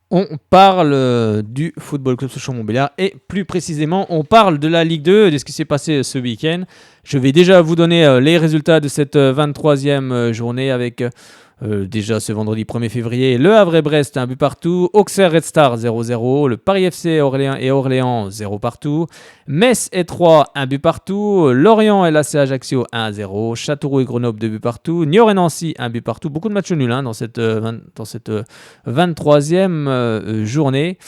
On parle du Football Club Sochaux-Montbéliard et plus précisément, on parle de la Ligue 2, de ce qui s'est passé ce week-end. Je vais déjà vous donner les résultats de cette 23e journée avec déjà ce vendredi 1er février, Le Havre-Brest, un but partout, Auxerre Red Star 0-0, le Paris FC Orléans 0 partout, Metz et 3, un but partout, Lorient et l'AC Ajaccio 1-0, Châteauroux et Grenoble 2 buts partout, Niort et Nancy 1 but partout, beaucoup de matchs nuls dans cette 23e journée.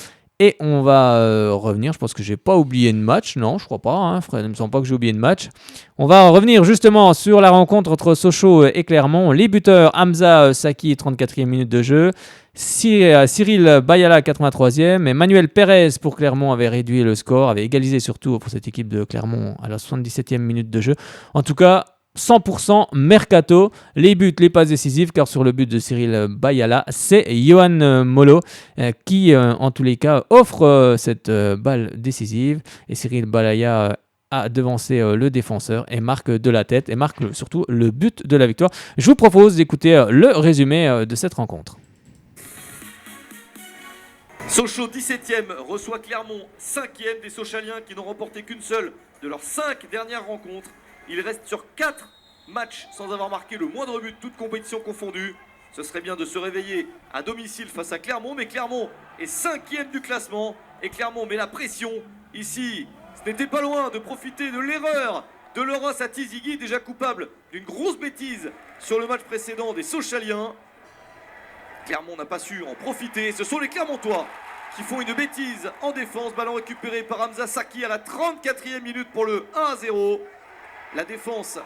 Et on va revenir, je pense que j'ai pas oublié de match, non je crois pas, Fred, il ne me semble pas que j'ai oublié de match. On va revenir justement sur la rencontre entre Sochaux et Clermont. Les buteurs, Hamza Saki, 34e minute de jeu, Cyril Bayala, 83e, et Manuel Pérez pour Clermont avait réduit le score, avait égalisé surtout pour cette équipe de Clermont à la 77e minute de jeu. En tout cas, 100% mercato, les buts, les passes décisives, car sur le but de Cyril Bayala, c'est Johan Molo qui, en tous les cas, offre cette balle décisive. Et Cyril Bayala a devancé le défenseur et marque de la tête et marque surtout le but de la victoire. Je vous propose d'écouter le résumé de cette rencontre. Sochaux 17e reçoit Clermont 5e, des Sochaliens qui n'ont remporté qu'une seule de leurs 5 dernières rencontres. Il reste sur 4 matchs sans avoir marqué le moindre but, toutes compétitions confondues. Ce serait bien de se réveiller à domicile face à Clermont, mais Clermont est 5e du classement et Clermont met la pression. Ici, ce n'était pas loin de profiter de l'erreur de Laurent Satizigui, déjà coupable d'une grosse bêtise sur le match précédent des Sochaliens. Clermont n'a pas su en profiter. Ce sont les Clermontois qui font une bêtise en défense. Ballon récupéré par Hamza Saki à la 34e minute pour le 1-0. La défense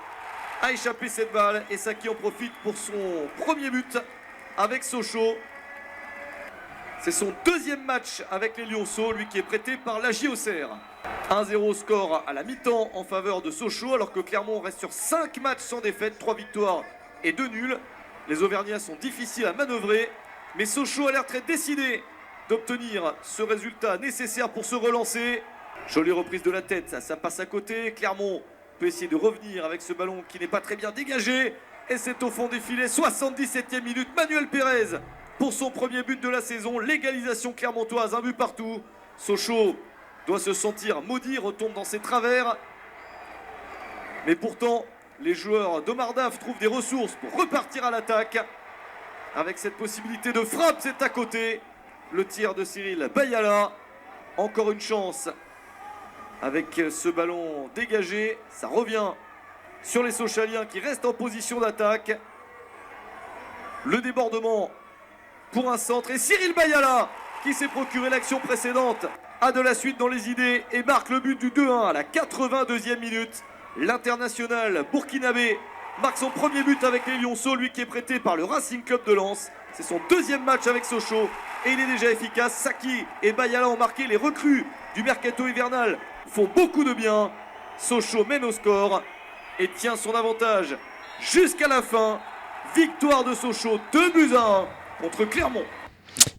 a échappé cette balle et Saki en profite pour son premier but avec Sochaux. C'est son deuxième match avec les Lionceaux, lui qui est prêté par la JOCR. 1-0 score à la mi-temps en faveur de Sochaux, alors que Clermont reste sur 5 matchs sans défaite, 3 victoires et 2 nuls. Les Auvergnats sont difficiles à manœuvrer, mais Sochaux a l'air très décidé d'obtenir ce résultat nécessaire pour se relancer. Jolie reprise de la tête, ça passe à côté. Clermont peut essayer de revenir avec ce ballon qui n'est pas très bien dégagé. Et c'est au fond des filets, 77e minute, Manuel Pérez pour son premier but de la saison. L'égalisation clermontoise, un but partout. Sochaux doit se sentir maudit, retombe dans ses travers. Mais pourtant, les joueurs d'Omar Daf trouvent des ressources pour repartir à l'attaque. Avec cette possibilité de frappe, c'est à côté. Le tir de Cyril Bayala. Encore une chance. Avec ce ballon dégagé, ça revient sur les Sochaliens qui restent en position d'attaque. Le débordement pour un centre. Et Cyril Bayala, qui s'est procuré l'action précédente, a de la suite dans les idées et marque le but du 2-1 à la 82e minute. L'international burkinabé marque son premier but avec les Lionceaux, lui qui est prêté par le Racing Club de Lens. C'est son deuxième match avec Sochaux et il est déjà efficace. Saki et Bayala ont marqué. Les recrues du mercato hivernal font beaucoup de bien. Sochaux mène au score et tient son avantage jusqu'à la fin. Victoire de Sochaux, 2-1 contre Clermont.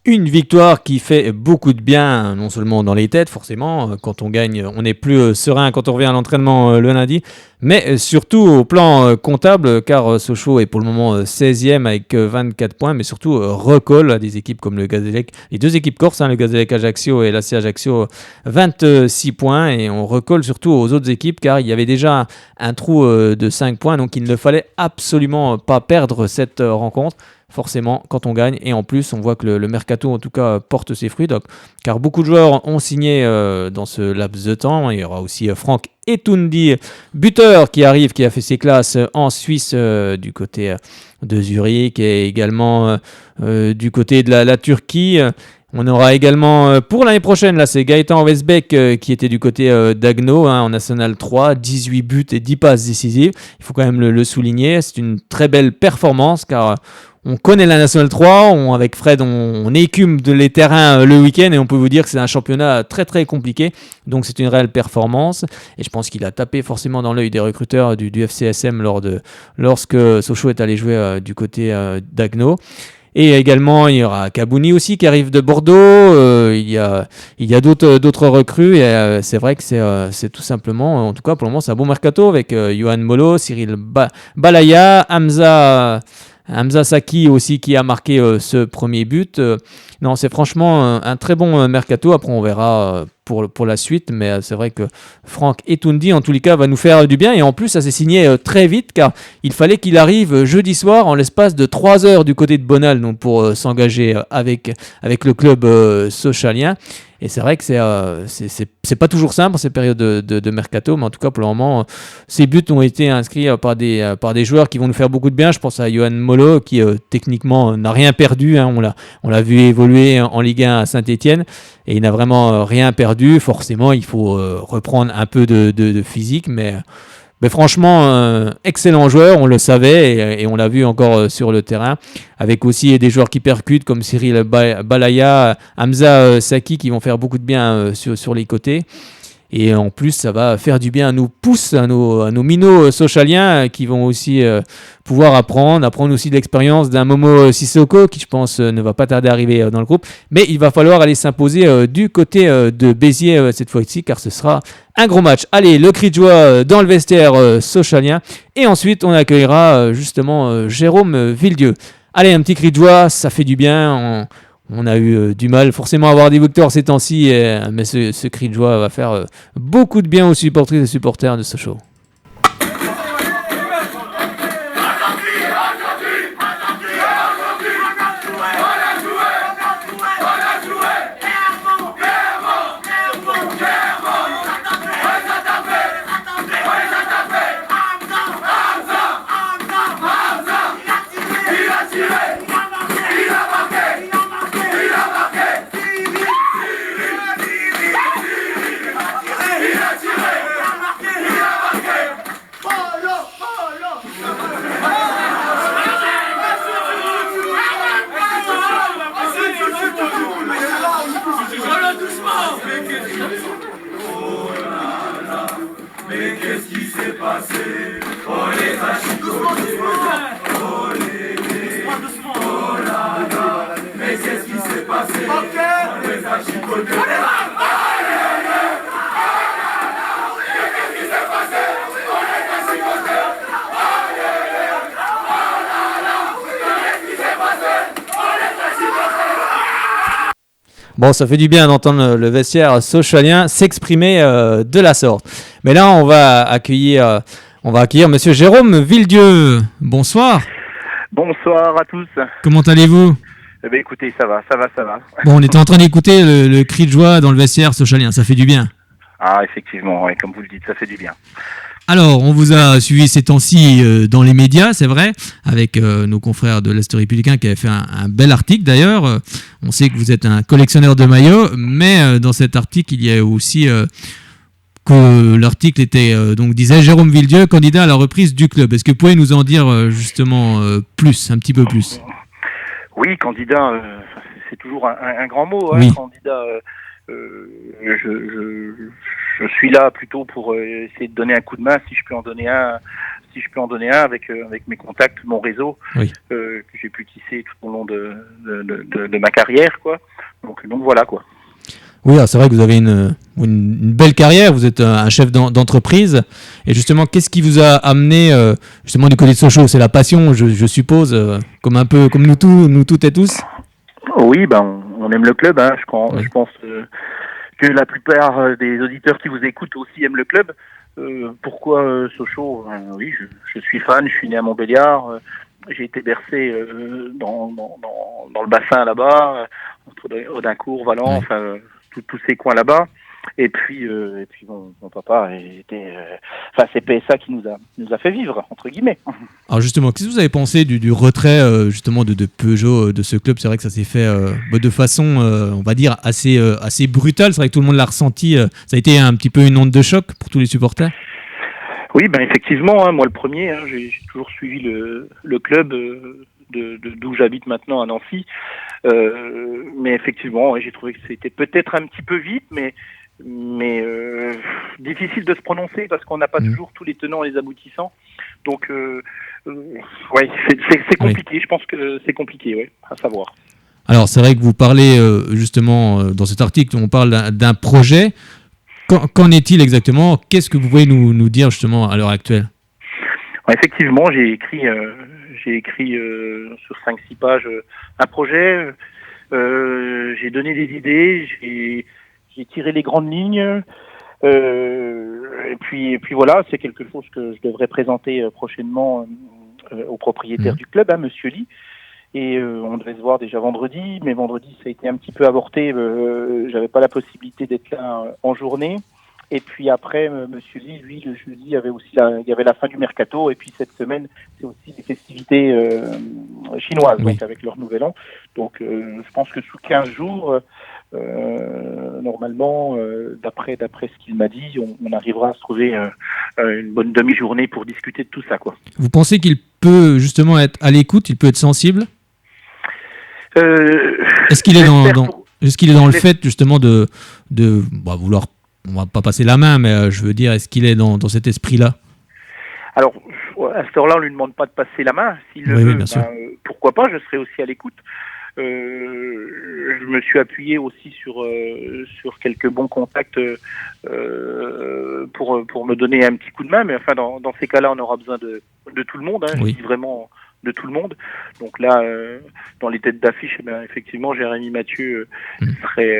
Une victoire qui fait beaucoup de bien, non seulement dans les têtes, forcément, quand on gagne, on est plus serein quand on revient à l'entraînement le lundi, mais surtout au plan comptable, car Sochaux est pour le moment 16e avec 24 points, mais surtout recolle à des équipes comme le Gazélec, les deux équipes corses, le Gazélec Ajaccio et l'AC Ajaccio, 26 points, et on recolle surtout aux autres équipes, car il y avait déjà un trou de 5 points, donc il ne fallait absolument pas perdre cette rencontre. Forcément, quand on gagne, et en plus, on voit que le mercato, en tout cas, porte ses fruits, donc, car beaucoup de joueurs ont signé dans ce laps de temps. Il y aura aussi Franck Etundi, buteur, qui arrive, qui a fait ses classes en Suisse du côté de Zurich, et également du côté de la Turquie. On aura également, pour l'année prochaine, là, c'est Gaëtan Westbeck qui était du côté d'Agno, en National 3, 18 buts et 10 passes décisives. Il faut quand même le souligner, c'est une très belle performance, car on connaît la National 3, avec Fred, on écume les terrains le week-end et on peut vous dire que c'est un championnat très très compliqué. Donc c'est une réelle performance et je pense qu'il a tapé forcément dans l'œil des recruteurs du FCSM lorsque Sochaux est allé jouer du côté d'Agno. Et également, il y aura Kabouni aussi qui arrive de Bordeaux. Il y a d'autres recrues. Et c'est vrai que c'est tout simplement, en tout cas pour le moment, c'est un bon mercato avec Johan Molo, Cyril Balaya, Hamza Hamza Saki aussi qui a marqué ce premier but. Non, c'est franchement un très bon mercato. Après, on verra pour la suite. Mais c'est vrai que Franck Etundi, en tous les cas, va nous faire du bien. Et en plus, ça s'est signé très vite car il fallait qu'il arrive jeudi soir en l'espace de 3 heures du côté de Bonal donc pour s'engager avec le club sochalien. Et c'est vrai que c'est pas toujours simple ces périodes de mercato, mais en tout cas pour le moment, ces buts ont été inscrits par des joueurs qui vont nous faire beaucoup de bien. Je pense à Johan Molo qui techniquement n'a rien perdu. Hein. On l'a vu évoluer en Ligue 1 à Saint-Étienne et il n'a vraiment rien perdu. Forcément, il faut reprendre un peu de physique, mais franchement, excellent joueur, on le savait et on l'a vu encore sur le terrain, avec aussi des joueurs qui percutent comme Cyril Balaya, Hamza Saki qui vont faire beaucoup de bien sur les côtés. Et en plus, ça va faire du bien à nos pousses, à nos minots sochaliens qui vont aussi pouvoir apprendre aussi de l'expérience d'un Momo Sissoko qui, je pense, ne va pas tarder à arriver dans le groupe. Mais il va falloir aller s'imposer du côté de Béziers cette fois-ci, car ce sera un gros match. Allez, le cri de joie dans le vestiaire sochalien. Et ensuite, on accueillera justement Jérôme Villedieu. Allez, un petit cri de joie, ça fait du bien. On a eu du mal forcément à avoir des victoires ces temps-ci, mais ce cri de joie va faire beaucoup de bien aux supportrices et supporters de Sochaux. Bon, ça fait du bien d'entendre le vestiaire sochalien s'exprimer de la sorte. Mais là, on va accueillir Monsieur Jérôme Villedieu. Bonsoir. Bonsoir à tous. Comment allez-vous ? Eh bien, écoutez, ça va. Bon, on était en train d'écouter le cri de joie dans le vestiaire sochalien. Ça fait du bien. Ah, effectivement, ouais, comme vous le dites, ça fait du bien. Alors, on vous a suivi ces temps-ci dans les médias, c'est vrai, avec nos confrères de l'Est républicain qui avaient fait un bel article d'ailleurs. On sait que vous êtes un collectionneur de maillots, mais dans cet article, il y a aussi que l'article était donc disait Jérôme Villedieu, candidat à la reprise du club. Est-ce que vous pouvez nous en dire justement plus, un petit peu plus ? Oui, candidat, c'est toujours un grand mot, hein, oui. Candidat. Je suis là plutôt pour essayer de donner un coup de main, si je peux en donner un avec mes contacts, mon réseau, oui. Que j'ai pu tisser tout au long de ma carrière, quoi. Donc voilà, quoi. Oui, alors c'est vrai que vous avez une belle carrière, vous êtes un chef d'entreprise, et justement, qu'est-ce qui vous a amené justement du côté de Sochaux ? C'est la passion, je suppose, comme nous toutes et tous. Oui, on aime le club, hein. Oui. Je pense que la plupart des auditeurs qui vous écoutent aussi aiment le club. Pourquoi Sochaux ? Oui, je suis fan, je suis né à Montbéliard, j'ai été bercé dans le bassin là-bas, entre Audincourt, Valence, oui. Tous ces coins là-bas. Et puis mon papa était, c'est PSA qui nous a fait vivre, entre guillemets. Alors justement, qu'est-ce que vous avez pensé du retrait justement de Peugeot de ce club ? C'est vrai que ça s'est fait de façon, on va dire, assez brutale. C'est vrai que tout le monde l'a ressenti. Ça a été un petit peu une onde de choc pour tous les supporters. Oui, effectivement, hein, moi le premier, hein, j'ai toujours suivi le club d'où j'habite maintenant à Nancy. Mais effectivement, j'ai trouvé que c'était peut-être un petit peu vite, mais difficile de se prononcer parce qu'on n'a pas toujours tous les tenants et les aboutissants. Donc, c'est compliqué. Oui. Je pense que c'est compliqué, ouais, à savoir. Alors, c'est vrai que vous parlez justement dans cet article, on parle d'un projet. Qu'en est-il exactement ? Qu'est-ce que vous pouvez nous dire justement à l'heure actuelle ? Effectivement, j'ai écrit sur 5-6 pages un projet. J'ai donné des idées, j'ai tiré les grandes lignes. Et puis voilà, c'est quelque chose que je devrais présenter prochainement au propriétaire du club, Monsieur Lee. Et on devait se voir déjà vendredi, mais vendredi ça a été un petit peu avorté. J'avais pas la possibilité d'être là en journée. Et puis après, Monsieur Lee, lui, le jeudi, il y avait la fin du mercato. Et puis cette semaine, c'est aussi les festivités chinoises, donc avec leur nouvel an. Donc je pense que sous 15 jours, normalement, d'après ce qu'il m'a dit, on arrivera à se trouver une bonne demi-journée pour discuter de tout ça, quoi. Vous pensez qu'il peut justement être à l'écoute, il peut être sensible? Est-ce qu'il est dans le fait justement de vouloir, on va pas passer la main, mais je veux dire, est-ce qu'il est dans cet esprit-là? Alors, à cette heure-là, on lui demande pas de passer la main. S'il le veut, pourquoi pas, je serai aussi à l'écoute. Je me suis appuyé aussi sur quelques bons contacts pour me donner un petit coup de main, mais enfin dans ces cas-là on aura besoin de tout le monde, je dis vraiment de tout le monde. Donc là, dans les têtes d'affiche, effectivement, Jérémy Mathieu serait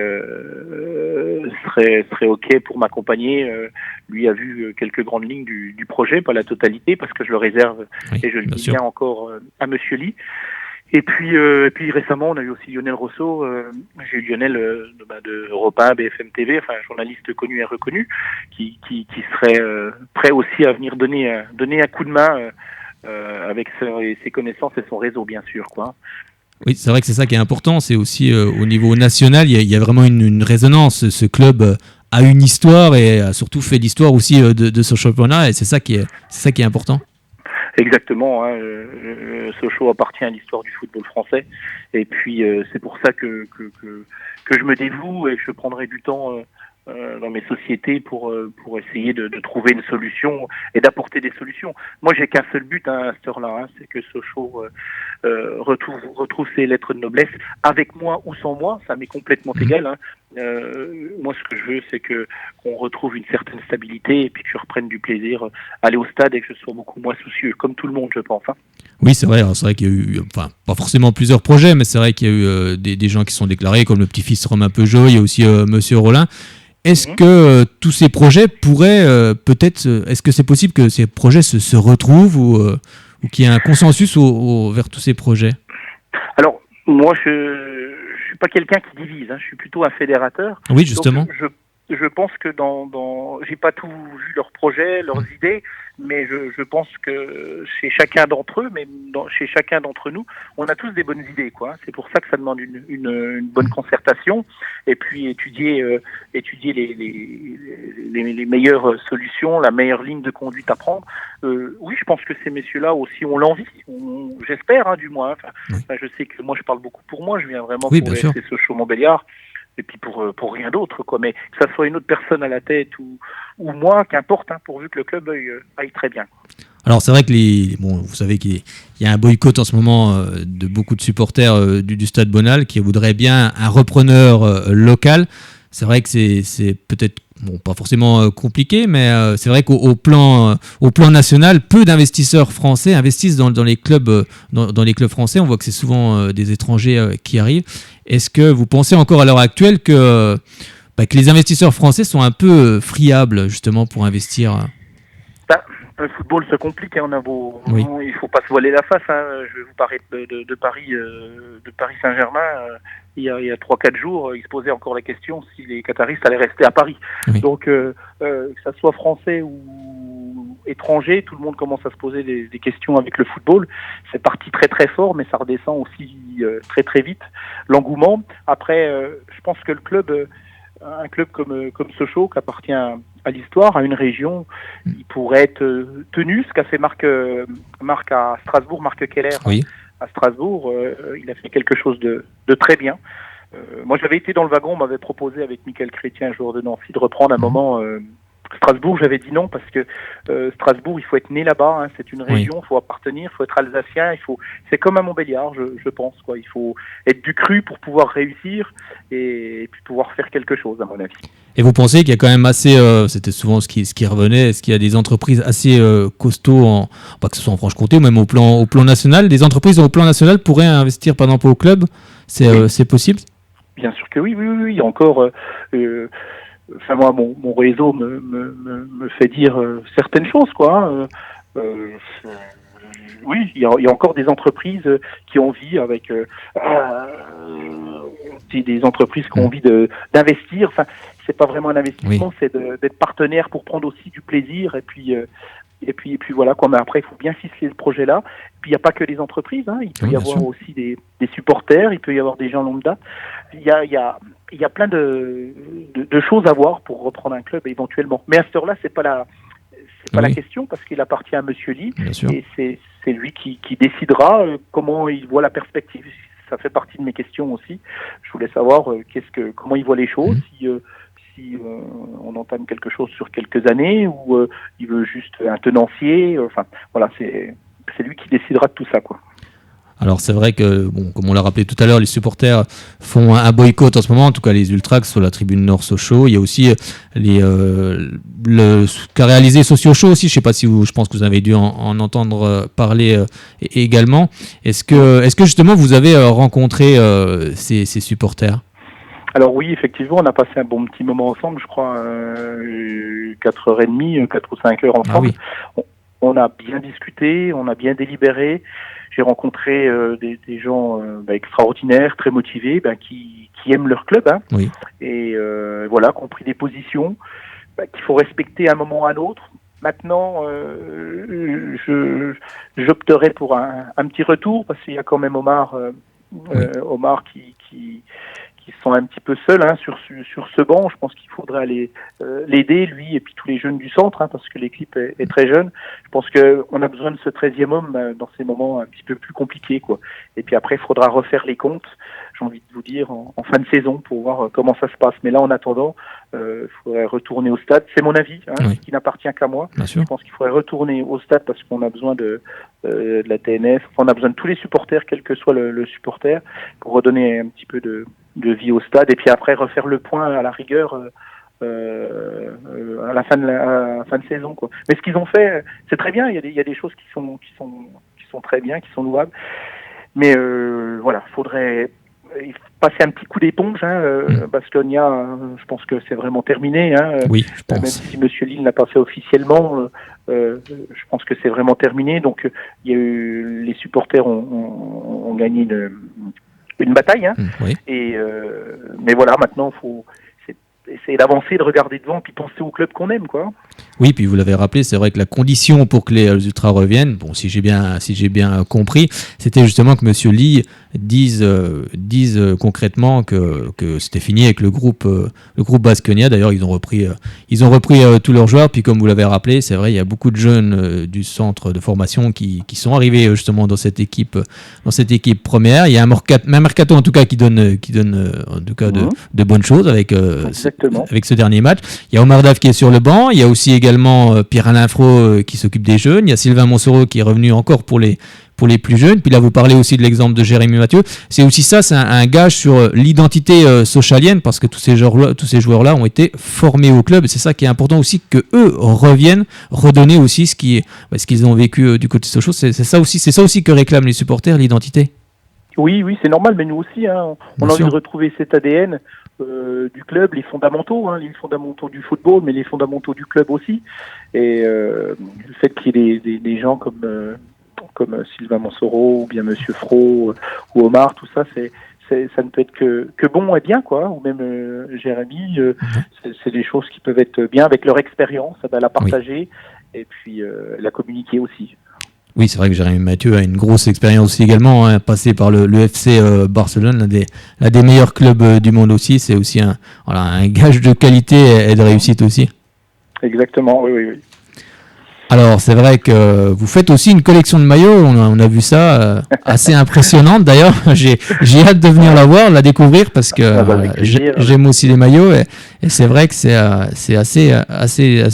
OK pour m'accompagner. Lui a vu quelques grandes lignes du projet, pas la totalité, parce que je le réserve et je le dis bien encore à Monsieur Lee. Et puis récemment, on a eu aussi Lionel Rousseau. J'ai eu Lionel de Europe 1, BFM TV, enfin journaliste connu et reconnu, qui serait prêt aussi à venir donner un coup de main avec ses connaissances et son réseau, bien sûr, quoi. Oui, c'est vrai que c'est ça qui est important. C'est aussi au niveau national, il y a vraiment une résonance. Ce club a une histoire et a surtout fait l'histoire aussi de ce championnat, et c'est ça qui est important. Exactement, Sochaux appartient à l'histoire du football français, et puis c'est pour ça que je me dévoue et que je prendrai du temps dans mes sociétés pour essayer de trouver une solution et d'apporter des solutions. Moi, j'ai qu'un seul but à cette heure-là, c'est que Sochaux retrouve ses lettres de noblesse, avec moi ou sans moi, ça m'est complètement égal. Moi, ce que je veux, c'est qu'on retrouve une certaine stabilité et puis que je reprenne du plaisir à aller au stade et que je sois beaucoup moins soucieux, comme tout le monde, je pense. Oui, c'est vrai. Alors, c'est vrai qu'il y a eu, enfin, pas forcément plusieurs projets, mais c'est vrai qu'il y a eu des gens qui sont déclarés, comme le petit-fils Romain Peugeot, il y a aussi Monsieur Rollin. Est-ce que tous ces projets pourraient peut-être... Est-ce que c'est possible que ces projets se retrouvent ou qu'il y ait un consensus vers tous ces projets? Alors, moi, je suis pas quelqu'un qui divise. Je suis plutôt un fédérateur. Oui, justement. Donc, je pense que j'ai pas tout vu leurs projets, leurs idées, mais je pense que chez chacun d'entre eux, chez chacun d'entre nous, on a tous des bonnes idées, quoi. C'est pour ça que ça demande une bonne concertation et puis étudier les meilleures solutions, la meilleure ligne de conduite à prendre. Oui, je pense que ces messieurs-là aussi ont l'envie, j'espère, du moins. Je sais que moi je parle beaucoup pour moi, je viens vraiment pour le FC Sochaux-Montbéliard. Et puis pour rien d'autre, quoi. Mais que ça soit une autre personne à la tête ou moi, qu'importe, pourvu que le club aille très bien. Alors c'est vrai que vous savez qu'il y a un boycott en ce moment de beaucoup de supporters du Stade Bonal qui voudraient bien un repreneur local. C'est vrai que c'est peut-être pas forcément compliqué, mais c'est vrai qu'au plan national, peu d'investisseurs français investissent dans les clubs dans les clubs français. On voit que c'est souvent des étrangers qui arrivent. Est-ce que vous pensez encore à l'heure actuelle que les investisseurs français sont un peu friables justement pour investir? Le football se complique, il faut pas se voiler la face. Je vais vous parler de Paris, de Paris Saint-Germain. Il y a 3-4 jours, il se posait encore la question si les Qataristes allaient rester à Paris. Oui. Donc, que ça soit français ou étranger, tout le monde commence à se poser des questions avec le football. C'est parti très très fort, mais ça redescend aussi très très vite. L'engouement. Après, je pense que un club comme Sochaux, qui appartient à l'histoire, à une région, il pourrait être tenu, ce qu'a fait Marc à Strasbourg, Marc Keller. Oui. À Strasbourg, il a fait quelque chose de très bien. Moi, j'avais été dans le wagon, on m'avait proposé avec Michael Chrétien, joueur de Nancy, de reprendre un moment Strasbourg, j'avais dit non parce que Strasbourg, il faut être né là-bas, hein, c'est une région, il faut appartenir, il faut être alsacien, c'est comme à Montbéliard, je pense, quoi. Il faut être du cru pour pouvoir réussir et puis pouvoir faire quelque chose, à mon avis. Et vous pensez qu'il y a quand même assez, c'était souvent ce qui revenait, est-ce qu'il y a des entreprises assez costauds, pas que ce soit en Franche-Comté ou même au plan national, des entreprises au plan national pourraient investir par exemple au club, c'est possible? Bien sûr que oui, il y a encore... Enfin moi, mon réseau me fait dire certaines choses, quoi. Oui, il y a encore des entreprises qui ont envie avec des entreprises qui ont envie d'investir. Enfin, c'est pas vraiment un investissement, c'est d'être partenaire pour prendre aussi du plaisir et puis voilà quoi. Mais après, il faut bien ficeler ce projet-là. Puis il n'y a pas que les entreprises, hein. Il peut y avoir aussi des supporters, il peut y avoir des gens lambda. Il y a plein de choses à voir pour reprendre un club éventuellement. Mais à cette heure-là, c'est pas la question parce qu'il appartient à Monsieur Lee et c'est lui qui décidera comment il voit la perspective. Ça fait partie de mes questions aussi. Je voulais savoir comment il voit les choses. Si on entame quelque chose sur quelques années ou il veut juste un tenancier. Enfin, voilà, c'est lui qui décidera de tout ça, quoi. Alors c'est vrai que, comme on l'a rappelé tout à l'heure, les supporters font un boycott en ce moment, en tout cas les Ultras sur la tribune Nord Sochaux. Il y a aussi ce qu'a réalisé Socio Show aussi, je pense que vous avez dû en entendre parler également. Est-ce que justement vous avez rencontré ces supporters ? Alors oui, effectivement, on a passé un bon petit moment ensemble, je crois 4h30, 4 ou 5 heures ensemble. Ah oui. On a bien discuté, on a bien délibéré. J'ai rencontré des gens extraordinaires, très motivés, qui aiment leur club, hein, et voilà, qui ont pris des positions qu'il faut respecter à un moment ou à un autre. Maintenant, j'opterais pour un petit retour parce qu'il y a quand même Omar qui sont un petit peu seuls, hein, sur ce banc. Je pense qu'il faudrait aller l'aider, lui et puis tous les jeunes du centre, hein, parce que l'équipe est très jeune. Je pense qu'on a besoin de ce 13e homme dans ces moments un petit peu plus compliqués, quoi. Et puis après, il faudra refaire les comptes, j'ai envie de vous dire, en fin de saison pour voir comment ça se passe. Mais là, en attendant, il faudrait retourner au stade. C'est mon avis, hein, qui n'appartient qu'à moi. Je pense qu'il faudrait retourner au stade parce qu'on a besoin de la TNF. Enfin, on a besoin de tous les supporters, quel que soit le supporter, pour redonner un petit peu de vie au stade et puis après refaire le point à la rigueur à la fin de saison, quoi. Mais ce qu'ils ont fait, c'est très bien. Il y a des choses qui sont très bien, qui sont louables. Mais voilà, faudrait passer un petit coup d'éponge, hein, Baskonia, je pense que c'est vraiment terminé, hein. Oui, je pense. Même si Monsieur Lille n'a pas fait officiellement, je pense que c'est vraiment terminé. Donc il y a eu, les supporters ont gagné une bataille, hein. Mais voilà, maintenant il faut essayer d'avancer, de regarder devant, puis penser au club qu'on aime, quoi. Oui, puis vous l'avez rappelé, c'est vrai que la condition pour que les Ultras reviennent, si j'ai bien compris, c'était justement que Monsieur Lee dise concrètement que c'était fini avec le groupe Baskonia. D'ailleurs, ils ont repris tous leurs joueurs. Puis comme vous l'avez rappelé, c'est vrai, il y a beaucoup de jeunes du centre de formation qui sont arrivés justement dans cette équipe première. Il y a un mercato en tout cas qui donne en tout cas de bonnes choses avec ce dernier match. Il y a Omar Daf qui est sur le banc. Il y a aussi également Pierre-Alain Fro qui s'occupe des jeunes. Il y a Sylvain Monsoreau qui est revenu encore pour les plus jeunes. Puis là, vous parlez aussi de l'exemple de Jérémy Mathieu. C'est aussi ça, c'est un gage sur l'identité sochalienne parce que tous ces joueurs-là ont été formés au club. Et c'est ça qui est important aussi, que eux reviennent redonner aussi ce qu'ils ont vécu du côté Sochaux. C'est ça aussi que réclament les supporters, l'identité. Oui, c'est normal, mais nous aussi, hein, on a envie de retrouver cet ADN du club, les fondamentaux du football, mais les fondamentaux du club aussi. Et le fait qu'il y ait des gens comme Sylvain Monsoreau ou bien Monsieur Fro ou Omar, tout ça, ça ne peut être que bon et bien, quoi. Ou même Jérémy, c'est des choses qui peuvent être bien avec leur expérience, la partager et puis la communiquer aussi. Oui, c'est vrai que Jérémy Mathieu a une grosse expérience aussi également, hein, passé par le FC Barcelone, l'un des meilleurs clubs du monde aussi. C'est aussi un gage de qualité et de réussite aussi. Exactement, oui. Alors, c'est vrai que vous faites aussi une collection de maillots, on a vu ça, assez impressionnante. D'ailleurs, j'ai hâte de venir la voir, la découvrir, parce que j'aime aussi les maillots, et c'est vrai que c'est assez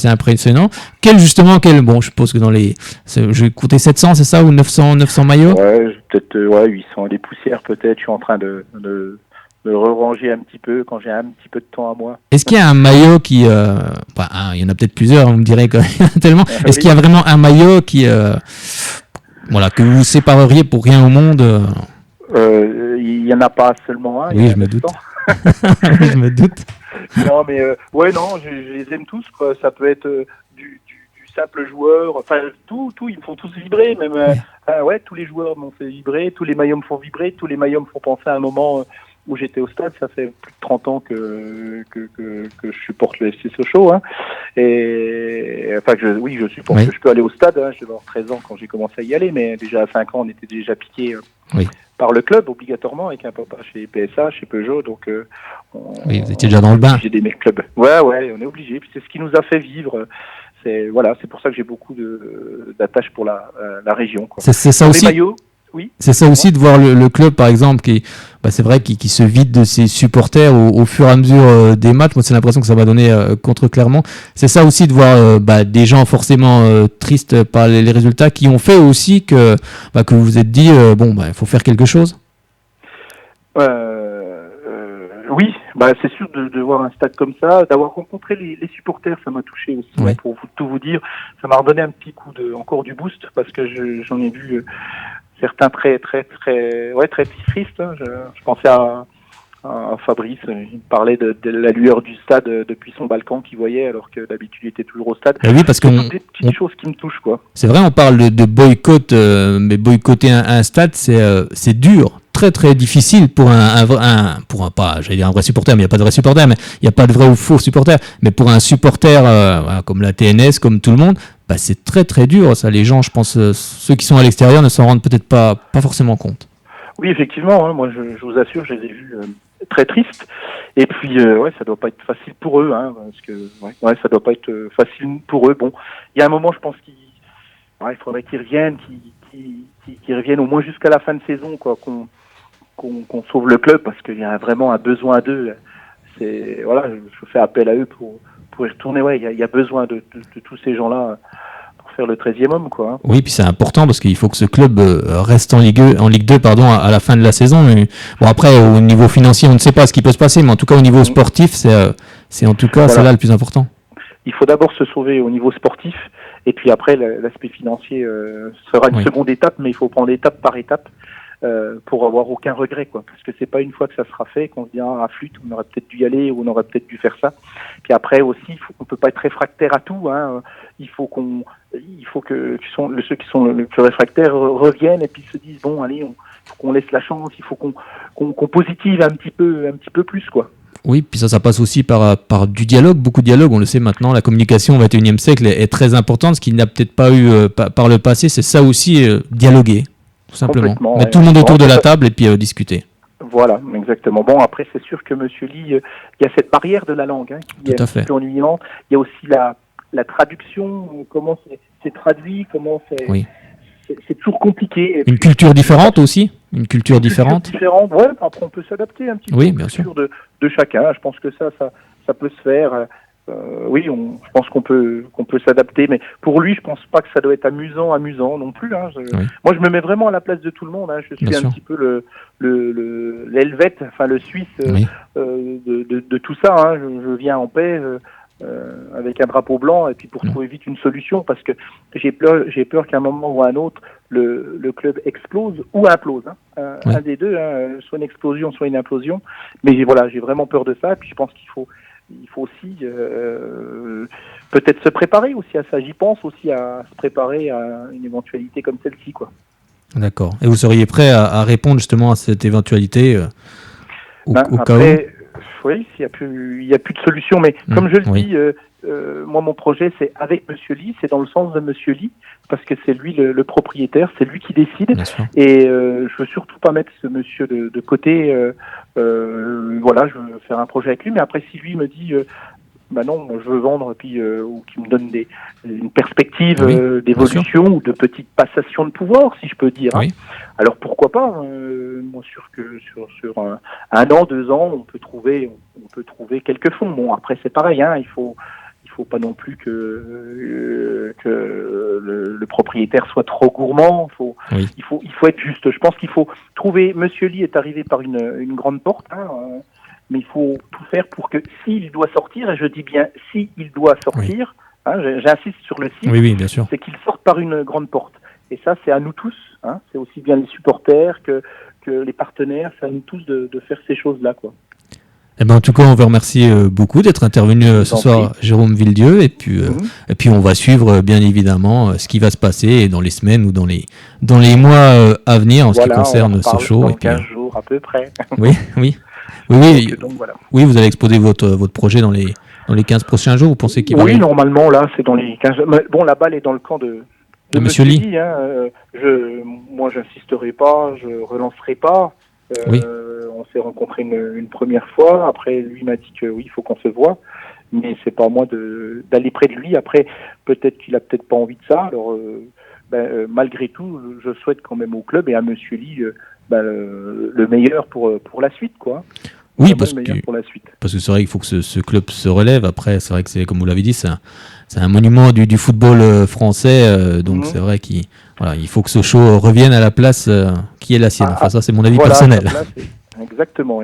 impressionnant. Bon, je suppose que je vais coûter 700, c'est ça, ou 900 maillots? Ouais, peut-être 800 des poussières peut-être, je suis en train de re-ranger un petit peu quand j'ai un petit peu de temps à moi. Est-ce qu'il y a un maillot qui... il y en a peut-être plusieurs, vous me direz quand même tellement. Est-ce qu'il y a vraiment un maillot que vous sépareriez pour rien au monde? Il n'y en a pas seulement un. Oui, je me doute. Je me doute. Non, mais je les aime tous, quoi. Ça peut être du simple joueur, enfin tout, ils me font tous vibrer, même tous les joueurs m'ont fait vibrer, tous les maillots me font vibrer, tous les maillots me font penser à un moment où j'étais au stade. Ça fait plus de 30 ans que je supporte le FC Sochaux, hein. Et enfin je supporte, que je peux aller au stade, hein. J'avais 13 ans quand j'ai commencé à y aller, mais déjà à 5 ans on était déjà piqué par le club obligatoirement, avec un papa chez PSA, chez Peugeot, donc vous étiez déjà dans le bain. J'ai des mecs club. Ouais, on est obligé. Puis c'est ce qui nous a fait vivre. C'est pour ça que j'ai beaucoup d'attache pour la région, quoi. C'est ça aussi. Maillots, oui. C'est ça aussi de voir le club, par exemple, c'est vrai qui se vide de ses supporters au fur et à mesure des matchs. Moi, c'est l'impression que ça va donner contre Clermont. C'est ça aussi de voir des gens forcément tristes par les résultats, qui ont fait aussi que vous vous êtes dit il faut faire quelque chose. Oui, c'est sûr de voir un stade comme ça, d'avoir rencontré les supporters, ça m'a touché aussi. Pour tout vous dire, ça m'a redonné un petit coup encore du boost, parce que j'en ai vu certains très tristes, hein. Je pensais à Fabrice, il parlait de la lueur du stade depuis son balcon qu'il voyait, alors que d'habitude il était toujours au stade. Oui, parce que des petites choses qui me touchent, quoi. C'est vrai, on parle de boycott, mais boycotter un stade, c'est dur. Très très difficile pour un vrai supporter, mais il n'y a pas de vrai supporter, mais il n'y a pas de vrai ou faux supporter, mais pour un supporter comme la TNS, comme tout le monde, c'est très très dur, ça. Les gens, je pense, ceux qui sont à l'extérieur ne s'en rendent peut-être pas forcément compte. Oui, effectivement, hein, moi je vous assure, je les ai vus très tristes, et puis ça doit pas être facile pour eux, hein, parce que ça doit pas être facile pour eux. Bon, il y a un moment, je pense qu'il faudrait qu'ils reviennent, qu'ils reviennent au moins jusqu'à la fin de saison, quoi, qu'on sauve le club, parce qu'il y a vraiment un besoin d'eux. Je fais appel à eux pour y retourner. Il y a besoin de tous ces gens-là pour faire le 13e homme, quoi, hein. Oui, puis c'est important parce qu'il faut que ce club reste en Ligue 2 à la fin de la saison. Mais, bon, après, au niveau financier, on ne sait pas ce qui peut se passer, mais en tout cas au niveau sportif, c'est en tout cas ça là le plus important. Il faut d'abord se sauver au niveau sportif, et puis après l'aspect financier sera une seconde étape, mais il faut prendre étape par étape. Pour avoir aucun regret, quoi, parce que c'est pas une fois que ça sera fait qu'on se dit flûte, on aurait peut-être dû y aller, ou on aurait peut-être dû faire ça. Puis après aussi, on peut pas être réfractaire à tout, hein. Il faut que ceux qui sont le plus réfractaires reviennent et puis se disent bon, allez, faut qu'on laisse la chance, il faut qu'on positive un petit peu plus, quoi. Oui, puis ça passe aussi par du dialogue, beaucoup de dialogue. On le sait maintenant, la communication au XXIe siècle est très importante, ce qu'il n'a peut-être pas eu par le passé. C'est ça aussi, dialoguer. Tout simplement. Mettre tout le monde autour de la table et puis discuter. Voilà, exactement. Bon, après, c'est sûr que Monsieur Lee, il y a cette barrière de la langue, hein, qui est un peu ennuyante. Il y a aussi la traduction, comment c'est traduit, comment c'est... Oui. C'est toujours compliqué. Une culture différente aussi. Une culture différente. Ouais, après, on peut s'adapter un petit peu à la culture de chacun. Je pense que ça peut se faire. Je pense qu'on peut s'adapter, mais pour lui, je pense pas que ça doit être amusant non plus, hein. Moi, je me mets vraiment à la place de tout le monde, hein. Je suis petit peu l'Helvète, enfin le Suisse de tout ça, hein. Je viens en paix avec un drapeau blanc, et puis pour trouver vite une solution, parce que j'ai peur qu'à un moment ou à un autre, le club explose ou implose, hein. Un des deux, hein, soit une explosion, soit une implosion. Mais j'ai vraiment peur de ça, et puis je pense qu'il faut aussi peut-être se préparer aussi à ça. J'y pense aussi à se préparer à une éventualité comme celle-ci, quoi. D'accord. Et vous seriez prêt à répondre justement à cette éventualité au cas où? Oui, il n'y a plus de solution. Mais comme je le dis, moi, mon projet, c'est avec Monsieur Lee, c'est dans le sens de Monsieur Lee, parce que c'est lui le propriétaire, c'est lui qui décide. Et je veux surtout pas mettre ce monsieur de côté. Je veux faire un projet avec lui. Mais après, si lui me dit bah non, moi, je veux vendre, puis ou qui me donne une perspective Oui, d'évolution ou de petite passation de pouvoir, si je peux dire. Hein. Oui. Alors pourquoi pas moi, sur un an, 2 ans, on peut trouver quelques fonds. Bon, après c'est pareil, hein, il faut pas non plus que le propriétaire soit trop gourmand. Oui. Il faut être juste. Je pense qu'il faut trouver. Monsieur Lee est arrivé par une grande porte. Hein, mais il faut tout faire pour que s'il doit sortir, et je dis bien s'il doit sortir, hein, j'insiste sur le si, Oui, bien sûr. c'est qu'il sorte par une grande porte. Et ça, c'est à nous tous, hein, c'est aussi bien les supporters que les partenaires, c'est à nous tous de faire ces choses-là, quoi. Eh ben, en tout cas, on vous remercie beaucoup d'être intervenu ce soir, Jérôme Villedieu, et puis on va suivre bien évidemment ce qui va se passer dans les semaines ou dans les mois à venir en ce qui concerne Sochaux. Dans 15 jours à peu près. Oui. Donc, voilà. Oui, vous allez exposer votre projet dans les 15 prochains jours. Vous pensez qu'il va Oui, normalement, là, c'est dans les 15 jours. Mais bon, la balle est dans le camp de Monsieur Lee. Lee, hein. Moi, j'insisterai pas, je relancerai pas. On s'est rencontrés une première fois. Après, lui m'a dit que oui, il faut qu'on se voit. Mais c'est pas à moi d'aller près de lui. Après, peut-être qu'il a peut-être pas envie de ça. Alors, malgré tout, je souhaite quand même au club et à Monsieur Lee le meilleur pour la suite, quoi. Oui, parce que c'est vrai qu'il faut que ce club se relève. Après, c'est vrai que c'est, comme vous l'avez dit, c'est un monument du football français. Donc c'est vrai qu'il faut que Sochaux revienne à la place qui est la sienne. Enfin, ça, c'est mon avis personnel. Exactement.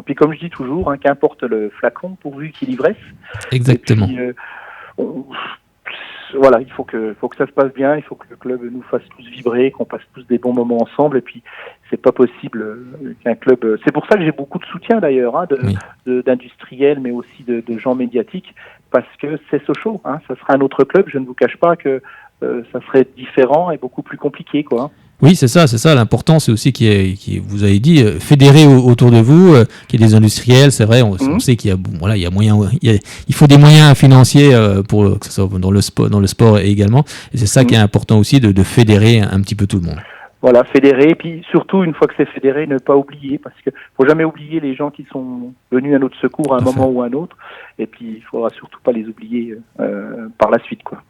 Puis comme je dis toujours, hein, qu'importe le flacon pourvu qu'il ivresse. Exactement. Puis, voilà, il faut que ça se passe bien, il faut que le club nous fasse tous vibrer, qu'on passe tous des bons moments ensemble. Et puis, c'est pas possible qu'un club. C'est pour ça que j'ai beaucoup de soutien d'ailleurs, hein, d'industriels, mais aussi de gens médiatiques, parce que c'est Sochaux. Hein, ça sera un autre club. Je ne vous cache pas que ça serait différent et beaucoup plus compliqué, quoi. Oui, c'est ça. L'important, c'est aussi vous avez dit, fédérer autour de vous, qu'il y ait des industriels. C'est vrai, on sait qu'il y a, il y a moyen, il faut des moyens financiers pour que ce soit dans le sport également. Et c'est ça qui est important aussi, de fédérer un petit peu tout le monde. Voilà, fédérer, et puis surtout, une fois que c'est fédéré, ne pas oublier, parce que faut jamais oublier les gens qui sont venus à notre secours à un moment ou à un autre, et puis il faudra surtout pas les oublier par la suite, quoi.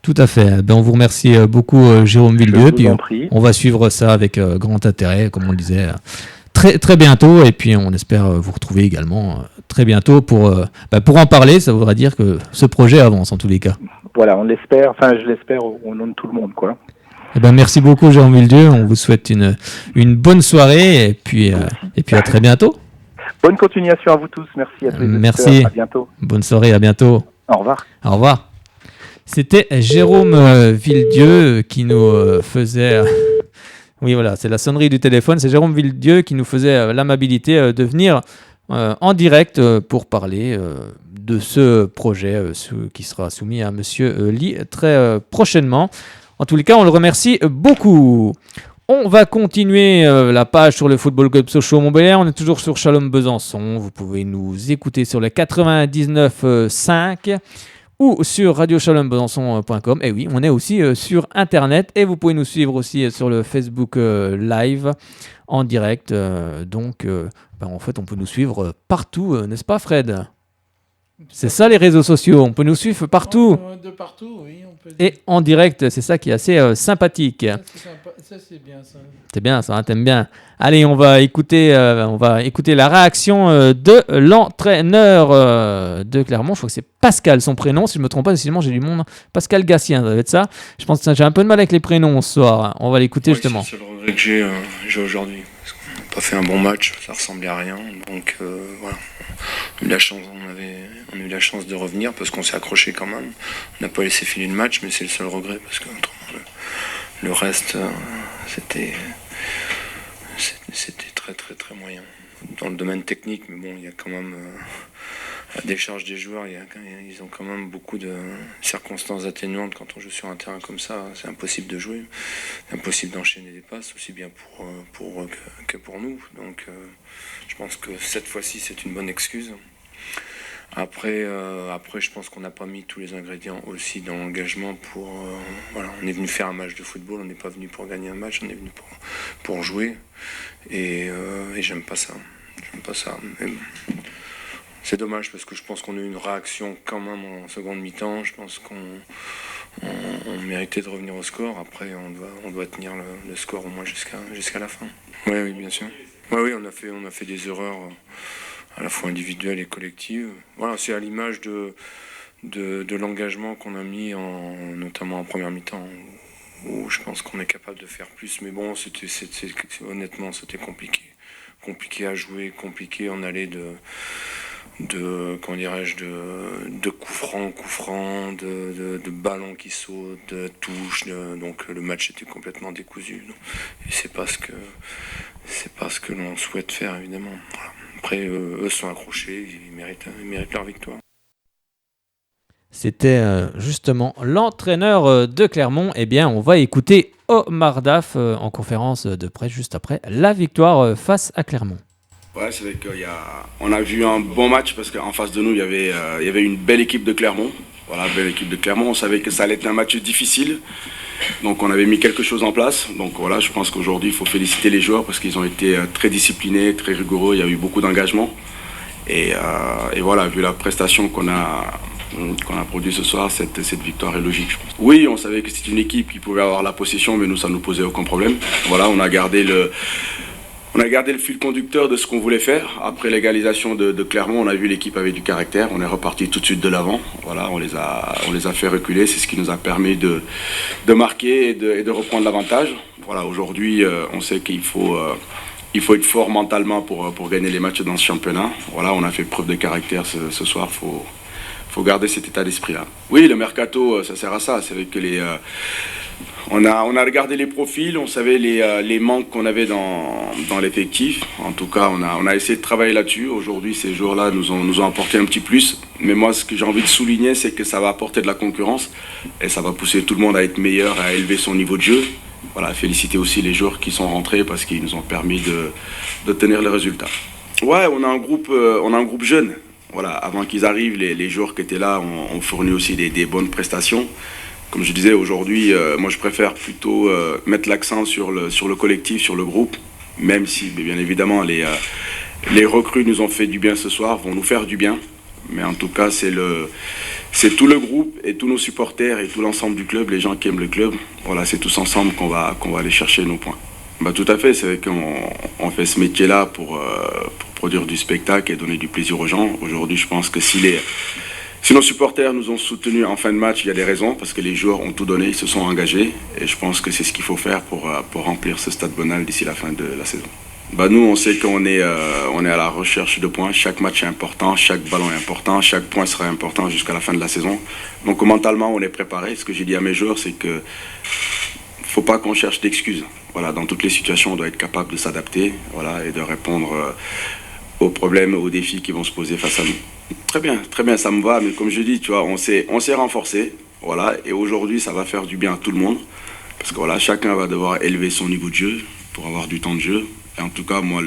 Tout à fait. On vous remercie beaucoup, Jérôme Villedieu, puis on va suivre ça avec grand intérêt, comme on le disait, très, très bientôt, et puis on espère vous retrouver également très bientôt pour en parler. Ça voudra dire que ce projet avance en tous les cas. Voilà, on l'espère, je l'espère au nom de tout le monde, quoi. Merci beaucoup, Jérôme Villedieu. On vous souhaite une bonne soirée et puis à très bientôt. Bonne continuation à vous tous. Merci à tous. Merci. À bientôt. Bonne soirée, à bientôt. Au revoir. Au revoir. C'était Jérôme Villedieu qui nous faisait... Oui, voilà, c'est la sonnerie du téléphone. C'est Jérôme Villedieu qui nous faisait l'amabilité de venir en direct pour parler de ce projet qui sera soumis à Monsieur Lee très prochainement. En tous les cas, on le remercie beaucoup. On va continuer la page sur le Football Club Sochaux Montbéliard. On est toujours sur Shalom Besançon. Vous pouvez nous écouter sur le 99.5 ou sur radioshalombesançon.com. Et oui, on est aussi sur Internet. Et vous pouvez nous suivre aussi sur le Facebook Live en direct. En fait, on peut nous suivre partout, n'est-ce pas, Fred ? C'est ça les réseaux sociaux, on peut nous suivre partout. De partout, oui. On peut et en direct, c'est ça qui est assez sympathique. Ça, c'est bien ça. C'est bien ça, hein, t'aimes bien. Allez, on va écouter la réaction de l'entraîneur de Clermont. Je crois que c'est Pascal, son prénom. Si je ne me trompe pas, décidément, j'ai du monde. Pascal Gatien, ça doit être ça. Je pense que j'ai un peu de mal avec les prénoms ce soir. On va l'écouter justement. C'est le regret que j'ai aujourd'hui. Parce qu'on n'a pas fait un bon match, ça ressemblait à rien. Donc voilà. On a eu la chance de revenir parce qu'on s'est accroché quand même. On n'a pas laissé filer le match, mais c'est le seul regret parce que le reste, c'était très très très moyen. Dans le domaine technique, mais bon, il y a quand même la décharge des joueurs, ils ont quand même beaucoup de circonstances atténuantes quand on joue sur un terrain comme ça. C'est impossible de jouer, c'est impossible d'enchaîner des passes, aussi bien pour eux que pour nous. Donc je pense que cette fois-ci, c'est une bonne excuse. Après, je pense qu'on n'a pas mis tous les ingrédients aussi dans l'engagement pour... voilà, on est venu faire un match de football, on n'est pas venu pour gagner un match, on est venu pour jouer. Et j'aime pas ça. Mais bon, C'est dommage parce que je pense qu'on a eu une réaction quand même en seconde mi-temps. Je pense qu'on méritait de revenir au score. Après, on doit tenir le score au moins jusqu'à la fin. Oui, bien sûr. Oui, on a fait des erreurs à la fois individuelles et collectives. Voilà, c'est à l'image de l'engagement qu'on a mis notamment en première mi-temps, où je pense qu'on est capable de faire plus. Mais bon, honnêtement, c'était compliqué. Compliqué à jouer, compliqué en aller comment dirais-je, de coups francs, de ballons qui sautent, de touches, donc le match était complètement décousu. Et c'est pas ce que l'on souhaite faire, évidemment. Voilà. Après, eux sont accrochés, ils méritent leur victoire. C'était justement l'entraîneur de Clermont. Eh bien, on va écouter Omar Daf en conférence de presse juste après la victoire face à Clermont. Ouais, c'est vrai qu'on a vu un bon match parce qu'en face de nous, il y avait une belle équipe de Clermont. Voilà, belle équipe de Clermont. On savait que ça allait être un match difficile. Donc on avait mis quelque chose en place. Donc voilà, je pense qu'aujourd'hui, il faut féliciter les joueurs parce qu'ils ont été très disciplinés, très rigoureux. Il y a eu beaucoup d'engagement. Et voilà, vu la prestation qu'on a produit ce soir, cette victoire est logique, je pense. Oui, on savait que c'était une équipe qui pouvait avoir la possession, mais nous, ça ne nous posait aucun problème. Voilà, on a gardé le fil conducteur de ce qu'on voulait faire. Après l'égalisation de Clermont, on a vu l'équipe avait du caractère. On est reparti tout de suite de l'avant. Voilà, on les a fait reculer. C'est ce qui nous a permis de marquer et de reprendre l'avantage. Voilà, aujourd'hui, on sait qu'il faut être fort mentalement pour gagner les matchs dans ce championnat. Voilà, on a fait preuve de caractère ce soir. Faut garder cet état d'esprit-là. Oui, le mercato, ça sert à ça. C'est vrai que on a regardé les profils, on savait les manques qu'on avait dans l'effectif. En tout cas, on a essayé de travailler là-dessus. Aujourd'hui, ces joueurs-là nous ont apporté un petit plus. Mais moi, ce que j'ai envie de souligner, c'est que ça va apporter de la concurrence et ça va pousser tout le monde à être meilleur, à élever son niveau de jeu. Voilà, féliciter aussi les joueurs qui sont rentrés parce qu'ils nous ont permis de tenir les résultats. Ouais, on a un groupe jeune. Voilà, avant qu'ils arrivent, les joueurs qui étaient là ont fourni aussi des bonnes prestations. Comme je disais, aujourd'hui, moi je préfère plutôt mettre l'accent sur le collectif, sur le groupe, même si, bien évidemment, les recrues nous ont fait du bien ce soir, vont nous faire du bien. Mais en tout cas, c'est tout le groupe et tous nos supporters et tout l'ensemble du club, les gens qui aiment le club. Voilà, c'est tous ensemble qu'on va aller chercher nos points. Bah, tout à fait, c'est vrai qu'on fait ce métier-là pour produire du spectacle et donner du plaisir aux gens. Aujourd'hui, je pense que si nos supporters nous ont soutenus en fin de match, il y a des raisons, parce que les joueurs ont tout donné, ils se sont engagés. Et je pense que c'est ce qu'il faut faire pour remplir ce stade Bonal d'ici la fin de la saison. Bah, nous, on sait qu'on est à la recherche de points. Chaque match est important, chaque ballon est important, chaque point sera important jusqu'à la fin de la saison. Donc mentalement, on est préparé. Ce que j'ai dit à mes joueurs, c'est que faut pas qu'on cherche d'excuses. Voilà, dans toutes les situations, on doit être capable de s'adapter, voilà, et de répondre aux problèmes, aux défis qui vont se poser face à nous. Très bien, ça me va, mais comme je dis, tu vois, on s'est renforcé, voilà, et aujourd'hui, ça va faire du bien à tout le monde, parce que voilà, chacun va devoir élever son niveau de jeu pour avoir du temps de jeu. Et en tout cas, moi,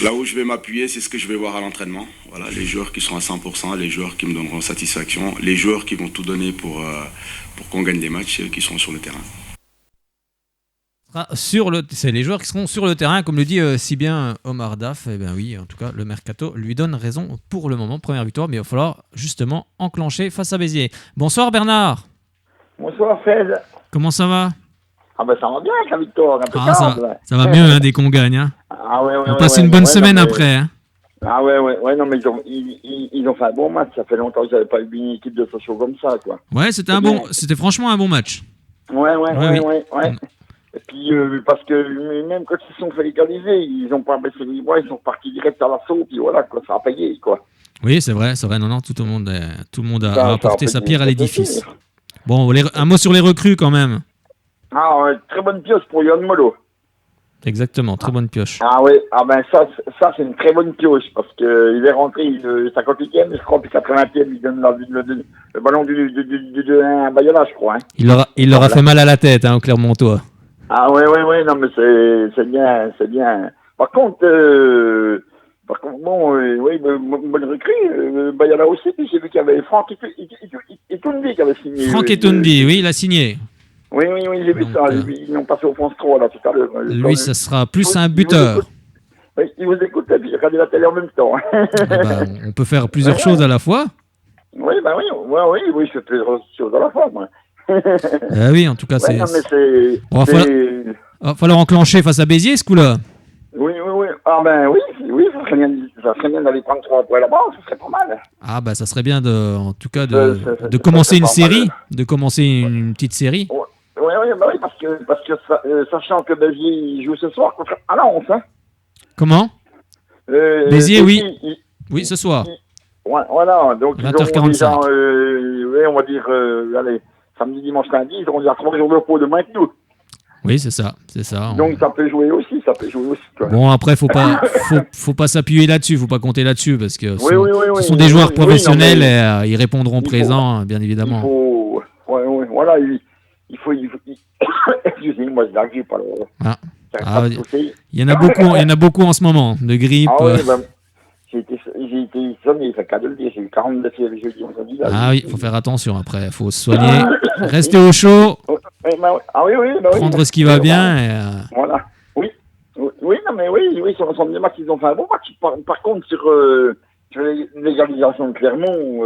là où je vais m'appuyer, c'est ce que je vais voir à l'entraînement. Voilà, les joueurs qui sont à 100%, les joueurs qui me donneront satisfaction, les joueurs qui vont tout donner pour qu'on gagne des matchs, qui seront sur le terrain. C'est les joueurs qui seront sur le terrain, comme le dit si bien Omar Daf. Eh bien oui, en tout cas, le mercato lui donne raison pour le moment. Première victoire, mais il va falloir justement enclencher face à Béziers. Bonsoir Bernard. Bonsoir Fred. Comment ça va? Ah ben ça va bien avec la victoire. Ça va mieux dès qu'on gagne. Hein. Ah ouais, on passe une bonne semaine après. Hein. Ah ouais, non mais ils ont fait un bon match. Ça fait longtemps que j'avais pas eu une équipe de Sochaux comme ça, quoi. Ouais, c'était franchement un bon match. Ouais. Et puis, parce que même quand ils se sont fait égaliser, ils n'ont pas baissé les bras, ils sont partis direct à l'assaut, puis voilà, quoi, ça a payé, quoi. Oui, c'est vrai, non, tout le monde a apporté sa pierre à l'édifice. Bon, un mot sur les recrues, quand même. Ah ouais, très bonne pioche pour Yann Molo. Exactement, très bonne pioche. Ah oui, ça c'est une très bonne pioche, parce qu'il est rentré, 58e, je crois, puis 80e, il donne le ballon du 1 à Bayonne, je crois. Hein. Il leur a fait mal à la tête, au Clermontois. Ah ouais, non mais c'est bien. Par contre, bon, oui, bonne recrue, Bayala aussi, puis j'ai vu qu'il y avait Franck Etundi qui avait signé. Franck Etundi, oui, il a signé. Oui, j'ai vu ça, ils l'ont passé au France 3 là tout à l'heure. Lui, ça sera plus un buteur. Oui, il vous écoute et puis il regarde la télé en même temps. Eh ben, on peut faire plusieurs choses à la fois. Oui, ben oui, je fais plusieurs choses à la fois, moi. Oui, en tout cas, Ouais, non, mais c'est... Bon, va falloir enclencher face à Béziers, ce coup-là. Oui. Ah ben oui, ça serait bien d'aller prendre 3 points là-bas, ça serait pas mal. Ah bah ça serait bien en tout cas Ça de commencer une serait pas série, mal. de commencer une petite série. Oui, parce que sachant que Béziers il joue ce soir contre Lens, hein. Comment? Béziers, oui. il- Oui, ce soir. Ouais, voilà, donc ils auront 20h45. déjà, on va dire, allez, samedi, dimanche, lundi, ils auront déjà 3 jours de repos de moins que nous. Oui, c'est ça. Donc ça peut jouer aussi, quoi. Bon, après, faut pas s'appuyer là-dessus, faut pas compter là-dessus, parce que Oui, ce sont des joueurs oui, professionnels non, mais et ils répondront présents, bien évidemment. Voilà, il faut excusez-moi, je n'arrive pas. Ah. Ça Ah, va pas pousser. il y en a beaucoup en ce moment, de grippe. Ah oui, ben, j'ai été sonné, ça cas de le dire, j'ai eu 42 fièvres jeudi, vendredi. Ah oui, faut faire attention après, faut se soigner, rester au chaud, Ah oui, prendre ce qui va bien. Et, Voilà. Oui, non, mais oui, sur l'ensemble des matchs, ils ont fait un bon match. Par contre, sur l'égalisation de Clermont,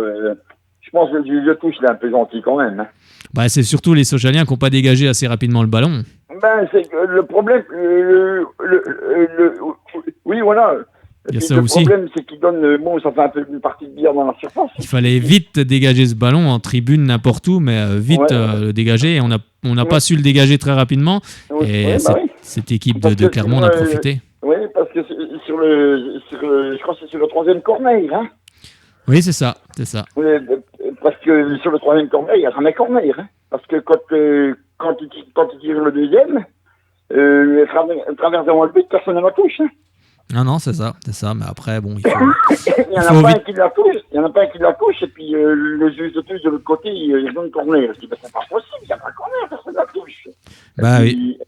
je pense que le touche, il est un peu gentil quand même. Hein. bah, c'est surtout les Sochaliens qui n'ont pas dégagé assez rapidement le ballon. Ben, c'est que le problème, oui, voilà. Il y a Puis ça le aussi. problème, c'est qu'il donne, ça fait un peu une partie de bière dans la surface. Il fallait vite dégager ce ballon en tribune, n'importe où, mais vite le dégager. Et on n'a pas su le dégager très rapidement. Et cette équipe de Clermont en a profité. Oui, parce que je crois que c'est sur le 3e corner, hein. Oui, c'est ça. Oui, parce que sur le 3e corner, il n'y a jamais corner, hein. Parce que quand il tire le deuxième, travers devant le but, personne ne la touche, hein. Non, c'est ça. Mais après, bon, il faut. Il n'y en a pas un qui la touche, et puis le juge de touche de l'autre côté, il donne corner. Je dis, c'est pas possible, il n'y a pas corner, personne ne la touche. Bah oui.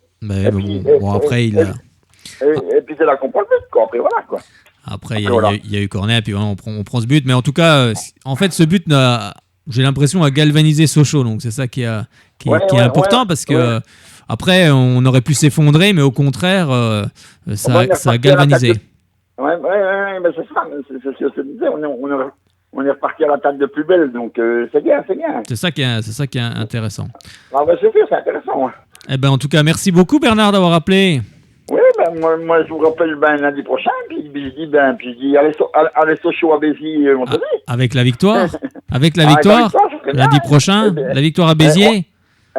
Bon, après, il a. Et puis c'est là qu'on prend le but, quoi. Après, voilà, quoi. Après, il y a eu corner, et puis on prend ce but. Mais en tout cas, en fait, ce but, j'ai l'impression, a galvanisé Sochaux. Donc c'est ça qui est important, parce que. Après, on aurait pu s'effondrer, mais au contraire, ça a galvanisé. Oui, mais c'est ça, c'est ce que je te disais, on est reparti à l'attaque de plus belle, donc c'est bien. C'est ça qui est intéressant. Ah ben c'est sûr, c'est intéressant. Hein. Eh ben, en tout cas, merci beaucoup Bernard d'avoir appelé. Oui, ben moi je vous rappelle lundi prochain, puis je dis allez Sochaux à Béziers, on te dit. Avec la victoire, lundi prochain, la victoire à Béziers.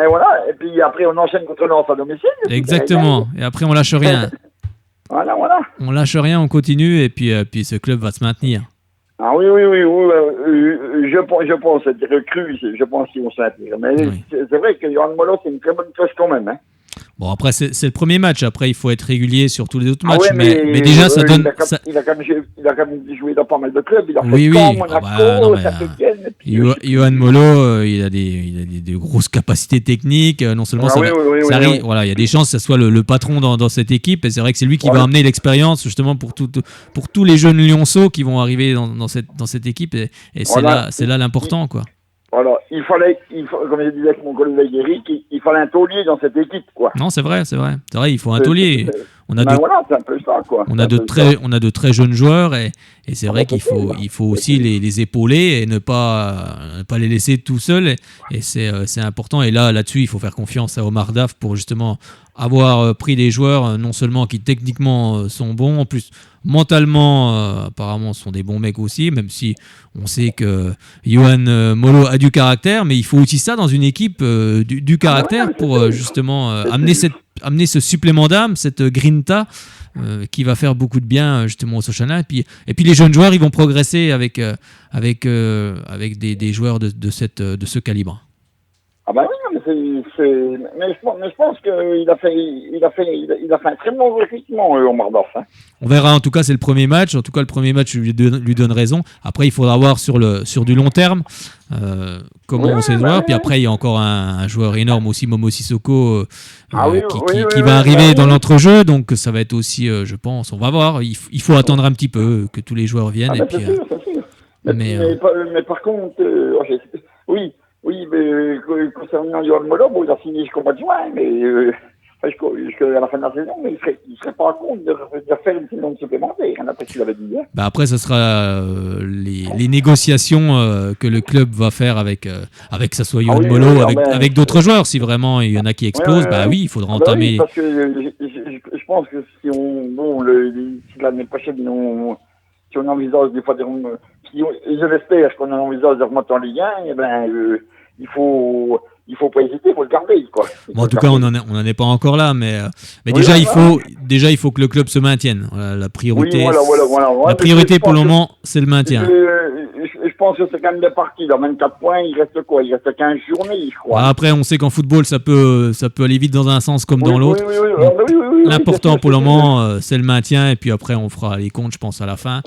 Et voilà, et puis après on enchaîne contre Lens à domicile. Exactement, et après on lâche rien. Voilà. On lâche rien, on continue, et puis ce club va se maintenir. Ah oui, je pense être recru, je pense qu'ils vont s'intégrer. Mais c'est vrai que Johan Molo, c'est une très bonne coche quand même. Hein. Bon, après, c'est le premier match. Après, il faut être régulier sur tous les autres matchs. Ouais, mais déjà, ça donne. Il a quand même joué dans pas mal de clubs. Il a fait Monaco, Saint-Étienne. Johan Molo, il a des grosses capacités techniques. Non seulement ça arrive, voilà, il y a des chances que ce soit le patron dans cette équipe. Et c'est vrai que c'est lui qui va amener l'expérience justement pour tous les jeunes lionceaux qui vont arriver dans cette équipe. Et c'est là l'important, quoi. Voilà, il fallait, comme je disais avec mon collègue Eric, il fallait un taulier dans cette équipe, quoi. Non, c'est vrai, il faut un taulier. Voilà, c'est un peu ça, quoi. On a de très jeunes joueurs et c'est vrai qu'il faut aussi les épauler et ne pas les laisser tout seuls. Et c'est important. Et là-dessus, il faut faire confiance à Omar Daf pour justement avoir pris des joueurs non seulement qui techniquement sont bons, en plus mentalement apparemment sont des bons mecs aussi, même si on sait que Johan Molo a du caractère, mais il faut aussi ça dans une équipe, du caractère pour justement amener ce supplément d'âme, cette grinta qui va faire beaucoup de bien justement au Sochana. Et puis les jeunes joueurs, ils vont progresser avec des joueurs de ce calibre. Ah bah oui, mais je pense qu'il a fait un très bon recrutement, Omar Daf. Hein. On verra, en tout cas, c'est le premier match. En tout cas, le premier match lui donne raison. Après, il faudra voir sur du long terme comment on sait jouer. Puis après, il y a encore un joueur énorme aussi, Momo Sissoko, qui va arriver dans l'entrejeu. Donc, ça va être aussi, je pense, on va voir. Il faut attendre un petit peu que tous les joueurs viennent. C'est sûr. Mais par contre, oui, mais concernant Johan Molo, il a signé jusqu'au mois de juin, mais jusqu'à la fin de la saison, mais il serait pas contre de faire une saison supplémentaire, après ce qu'il avait dit hier. Après, ce sera les négociations que le club va faire avec que ça soit Yohan Molo, avec d'autres joueurs. Si vraiment il y en a qui explosent, il faudra entamer. Oui, parce que je pense que si si l'année prochaine, si on envisage des fois je l'espère qu'on envisage de remonter en Ligue 1, il faut pas hésiter, il faut le garder, quoi. En tout cas, on n'en est pas encore là, mais déjà, il faut que le club se maintienne. Voilà, la priorité, la priorité pour le moment, c'est le maintien. Je pense que c'est quand même des parties. Dans 24 points, il reste quoi? Il reste 15 journées, je crois. Après, on sait qu'en football, ça peut aller vite dans un sens comme dans l'autre. L'important pour le moment, c'est le maintien. Et puis après, on fera les comptes, je pense, à la fin.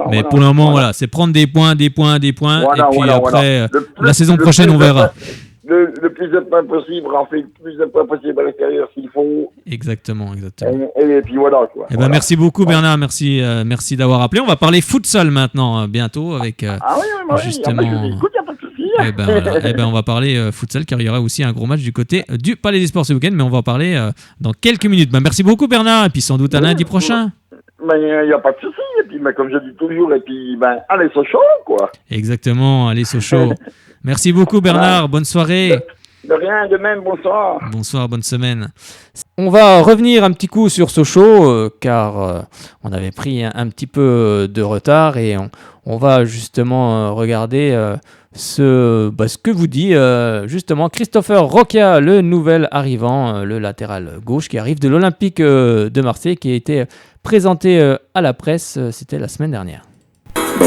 Mais pour le moment, voilà, c'est prendre des points. Et puis après, la saison prochaine, on verra. Le plus de points possible, le plus de points possible à l'extérieur s'il faut. Exactement. Et puis voilà, quoi. Merci beaucoup, Bernard. Merci d'avoir appelé. On va parler futsal maintenant, bientôt, avec justement. On va parler futsal, car il y aura aussi un gros match du côté du Palais des Sports ce week-end, mais on va en parler dans quelques minutes. Merci beaucoup, Bernard, et puis sans doute à lundi prochain. Il n'y a pas de souci, et puis comme je dis toujours, et puis allez Sochaux, quoi. Exactement, allez Sochaux. Merci beaucoup, Bernard, bonne soirée. De rien, de même, bonsoir. Bonsoir, bonne semaine. On va revenir un petit coup sur Sochaux, car on avait pris un petit peu de retard, et on va justement regarder ce que vous dit justement Christopher Roquia, le nouvel arrivant, le latéral gauche qui arrive de l'Olympique de Marseille, qui a été présenté à la presse, c'était la semaine dernière.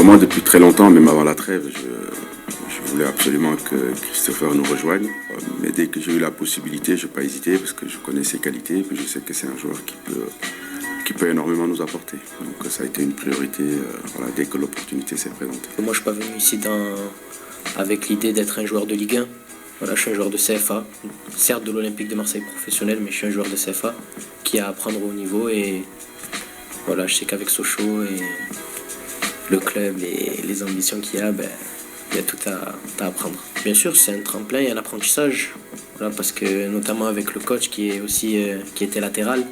Moi, depuis très longtemps, même avant la trêve, je voulais absolument que Christopher nous rejoigne. Mais dès que j'ai eu la possibilité, je n'ai pas hésité parce que je connais ses qualités et puis je sais que c'est un joueur qui peut énormément nous apporter. Donc ça a été une priorité dès que l'opportunité s'est présentée. Moi, je ne suis pas venu ici avec l'idée d'être un joueur de Ligue 1. Voilà, je suis un joueur de CFA, certes de l'Olympique de Marseille professionnel, mais je suis un joueur de CFA qui a à apprendre au niveau. Et voilà, je sais qu'avec Sochaux et le club et les ambitions qu'il y a, il y a tout à apprendre. Bien sûr, c'est un tremplin et un apprentissage, parce que notamment avec le coach qui était latéral,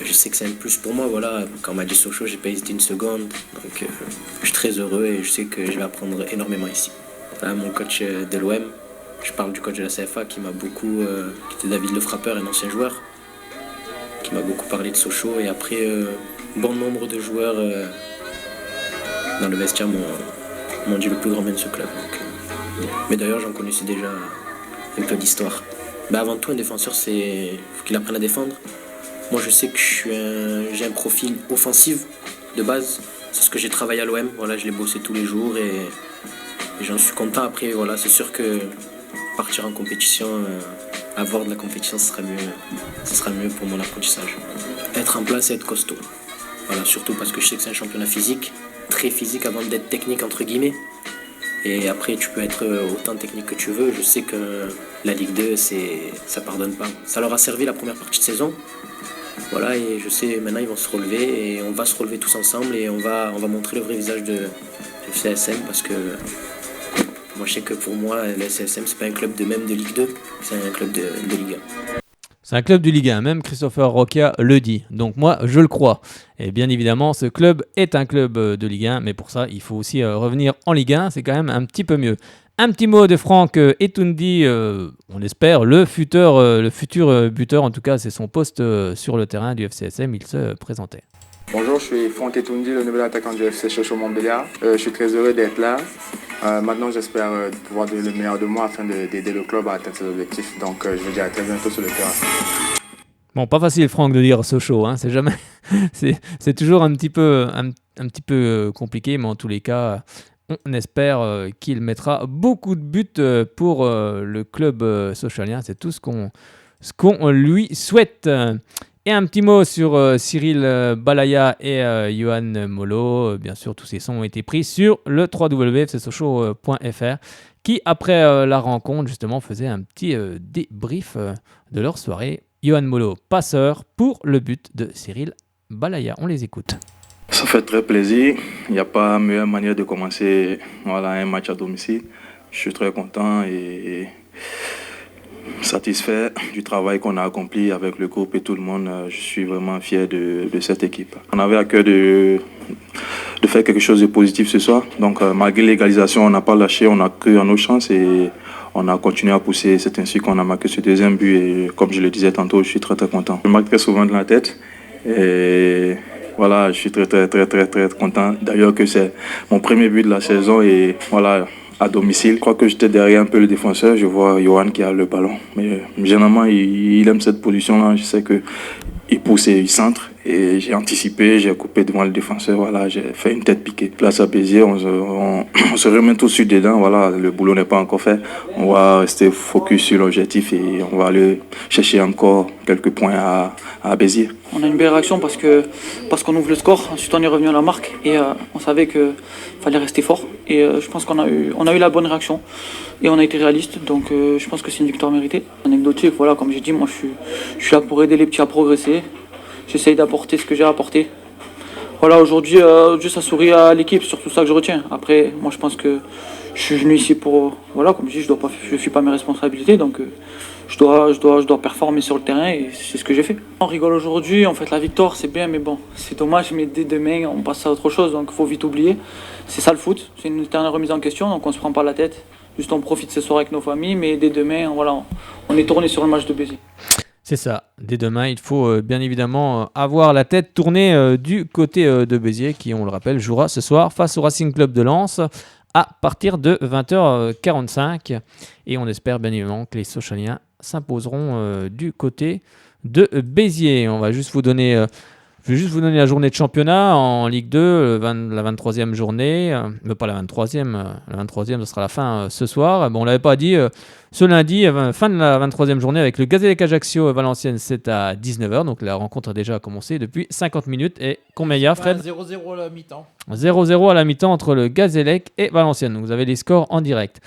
je sais que c'est un plus pour moi. Quand on m'a dit Sochaux, j'ai pas hésité une seconde, donc je suis très heureux et je sais que je vais apprendre énormément ici. Mon coach de l'OM, je parle du coach de la CFA qui m'a beaucoup, qui était David Lefrappeur, un ancien joueur, qui m'a beaucoup parlé de Sochaux, et après bon nombre de joueurs dans le vestiaire m'ont dit le plus grand bien de ce club. Mais d'ailleurs, j'en connaissais déjà un peu l'histoire. Avant tout, un défenseur, il faut qu'il apprenne à défendre. Moi, je sais que j'ai un profil offensif de base. C'est ce que j'ai travaillé à l'OM. Je l'ai bossé tous les jours et j'en suis content. Après, c'est sûr que partir en compétition, avoir de la compétition, ce sera mieux pour mon apprentissage. Être en place et être costaud. Surtout parce que je sais que c'est un championnat physique, très physique avant d'être technique entre guillemets. Et après tu peux être autant technique que tu veux. Je sais que la Ligue 2 ça pardonne pas. Ça leur a servi la première partie de saison. Et je sais maintenant ils vont se relever et on va se relever tous ensemble et on va montrer le vrai visage du CSM, parce que moi je sais que pour moi le CSM c'est pas un club de Ligue 2, c'est un club de Ligue 1. C'est un club de Ligue 1, même Christopher Roquia le dit. Donc moi, je le crois. Et bien évidemment, ce club est un club de Ligue 1, mais pour ça, il faut aussi revenir en Ligue 1. C'est quand même un petit peu mieux. Un petit mot de Franck Etoundi, on espère, le futur buteur. En tout cas, c'est son poste sur le terrain du FCSM. Il se présentait. Bonjour, je suis Franck Etoundi, le nouvel attaquant du FC Sochaux Montbéliard. Je suis très heureux d'être là. Maintenant, j'espère pouvoir donner le meilleur de moi afin d'aider le club à atteindre ses objectifs. Donc, je vous dis à très bientôt sur le terrain. Bon, pas facile, Franck, de dire Sochaux. C'est jamais, c'est toujours un petit peu compliqué, mais en tous les cas, on espère qu'il mettra beaucoup de buts pour le club sochalien. C'est tout ce qu'on lui souhaite. Et un petit mot sur Cyril Balaya et Yohan Molo. Bien sûr, tous ces sons ont été pris sur le www.fcsochaux.fr qui, après la rencontre, justement, faisait un petit débrief de leur soirée. Yohan Molo, passeur pour le but de Cyril Balaya. On les écoute. Ça fait très plaisir. Il n'y a pas meilleure manière de commencer un match à domicile. Je suis très content et satisfait du travail qu'on a accompli avec le groupe et tout le monde. Je suis vraiment fier de cette équipe. On avait à cœur de faire quelque chose de positif ce soir. Donc malgré l'égalisation, on n'a pas lâché, on a cru en nos chances et on a continué à pousser. C'est ainsi qu'on a marqué ce deuxième but et comme je le disais tantôt, je suis très content. Je marque très souvent de la tête et voilà, je suis très content. D'ailleurs que c'est mon premier but de la saison et voilà, à domicile. Je crois que j'étais derrière un peu le défenseur. Je vois Johan qui a le ballon. Mais généralement, il aime cette position-là. Je sais qu'il pousse et il centre. Et j'ai anticipé, j'ai coupé devant le défenseur. Voilà, j'ai fait une tête piquée. Place à Béziers, on se remet tout de suite dedans. Voilà, le boulot n'est pas encore fait. On va rester focus sur l'objectif et on va aller chercher encore quelques points à Béziers. On a une belle réaction parce qu'on ouvre le score. Ensuite, on est revenu à la marque et on savait qu'il fallait rester fort. Et je pense qu'on a eu la bonne réaction et on a été réaliste. Donc, je pense que c'est une victoire méritée. Anecdotique, voilà, comme j'ai dit, moi, je suis là pour aider les petits à progresser. J'essaye d'apporter ce que j'ai apporté. Voilà, aujourd'hui, ça sourit à l'équipe, c'est surtout ça que je retiens. Après, moi, je pense que je suis venu ici pour, voilà, comme je dis, je ne fuis pas mes responsabilités, donc je dois performer sur le terrain et c'est ce que j'ai fait. On rigole aujourd'hui, en fait, la victoire, c'est bien, mais bon, c'est dommage, mais dès demain, on passe à autre chose, donc il faut vite oublier. C'est ça le foot, c'est une éternelle remise en question, donc on ne se prend pas la tête. Juste on profite ce soir avec nos familles, mais dès demain, voilà, on est tourné sur le match de Béziers. C'est ça. Dès demain, il faut bien évidemment avoir la tête tournée du côté de Béziers, qui, on le rappelle, jouera ce soir face au Racing Club de Lens à partir de 20h45. Et on espère bien évidemment que les Sochaliens s'imposeront du côté de Béziers. On va juste vous donner... Je vais juste vous donner la journée de championnat en Ligue 2, la 23e journée, mais pas la 23e, la 23e ce sera la fin ce soir. Bon, on ne l'avait pas dit, ce lundi, fin de la 23e journée avec le Gazélec Ajaccio Valenciennes, c'est à 19h, donc la rencontre a déjà commencé depuis 50 minutes. Et combien il y a, Fred ? 0-0 à la mi-temps. 0-0 à la mi-temps entre le Gazélec et Valenciennes, donc vous avez les scores en direct.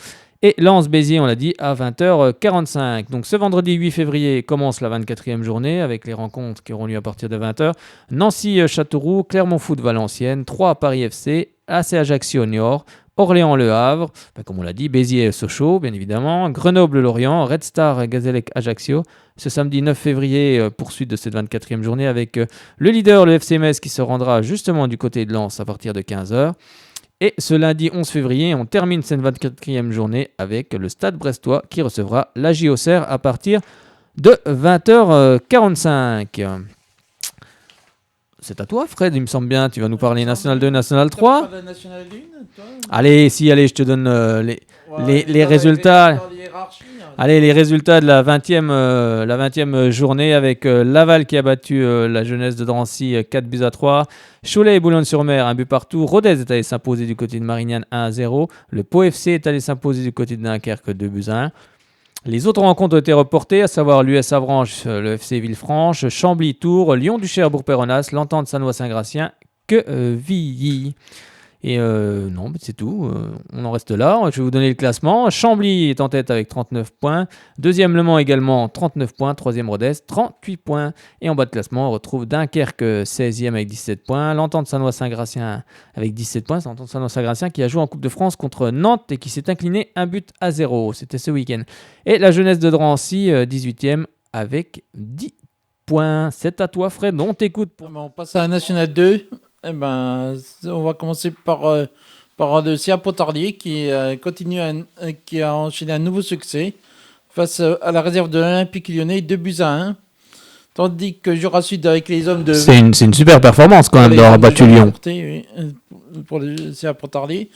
Et Lens-Béziers, on l'a dit, à 20h45. Donc ce vendredi 8 février commence la 24e journée avec les rencontres qui auront lieu à partir de 20h. Nancy-Châteauroux, Clermont Foot Valenciennes, 3 Paris FC, AC Ajaccio Niort, Orléans-Le Havre, comme on l'a dit, Béziers-Sochaux, bien évidemment, Grenoble-Lorient, Red Star Gazélec Ajaccio. Ce samedi 9 février, poursuite de cette 24e journée avec le leader, le FC Metz, qui se rendra justement du côté de Lens à partir de 15h. Et ce lundi 11 février, on termine cette 24e journée avec le Stade Brestois qui recevra la JOCR à partir de 20h45. C'est à toi, Fred, il me semble bien. Tu vas nous parler National 2, National 3. Allez, je te donne les résultats. Allez, les résultats de la 20e journée avec Laval qui a battu la Jeunesse de Drancy 4-3. Cholet et Boulogne-sur-Mer, 1 but partout. Rodez est allé s'imposer du côté de Marignane 1-0. Le Pau FC est allé s'imposer du côté de Dunkerque 2-1. Les autres rencontres ont été reportées, à savoir l'US Avranches, le FC Villefranche, Chambly-Tours, Lyon-Duchère, Bourg-Péronas, l'Entente Sanois-Saint-Gratien, Quevilly. Et non, c'est tout. On en reste là. Je vais vous donner le classement. Chambly est en tête avec 39 points. Deuxième Le Mans également, 39 points. Troisième Rodez, 38 points. Et en bas de classement, on retrouve Dunkerque 16e avec 17 points. L'Entente Sanois-Saint-Gratien avec 17 points. C'est l'Entente Sanois-Saint-Gratien qui a joué en Coupe de France contre Nantes et qui s'est incliné 1-0. C'était ce week-end. Et la Jeunesse de Drancy, 18e avec 10 points. C'est à toi, Fred. On t'écoute. On passe à la National 2. Eh ben, on va commencer par le Sia Pontarlier qui qui a enchaîné un nouveau succès face à la réserve de l'Olympique Lyonnais, 2-1. Tandis que Jura Sud avec les hommes de... C'est une super performance quand même d'avoir battu Lyon. Pour le Sia Pontarlier.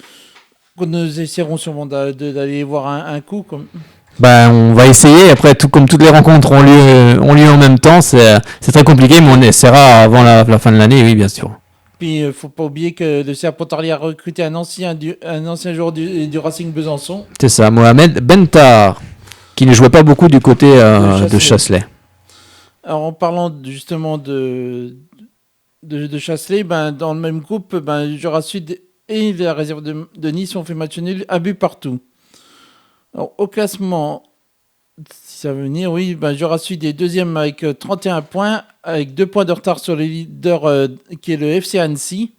Nous essaierons sûrement d'aller voir un coup comme... On va essayer. Après, comme toutes les rencontres ont lieu en même temps, c'est très compliqué, mais on essaiera avant la fin de l'année, oui, bien sûr. Puis, il ne faut pas oublier que le CA Pontarlier a recruté un ancien joueur du Racing Besançon. C'est ça, Mohamed Bentar, qui ne jouait pas beaucoup du côté de Chasselet. Alors, en parlant justement de Chasselet, dans le même groupe, Jura Sud et la réserve de Nice ont fait match nul, 1 but partout. Alors, au classement, si ça veut venir, oui, Jura Sud est deuxième avec 31 points, avec 2 points de retard sur le leader qui est le FC Annecy.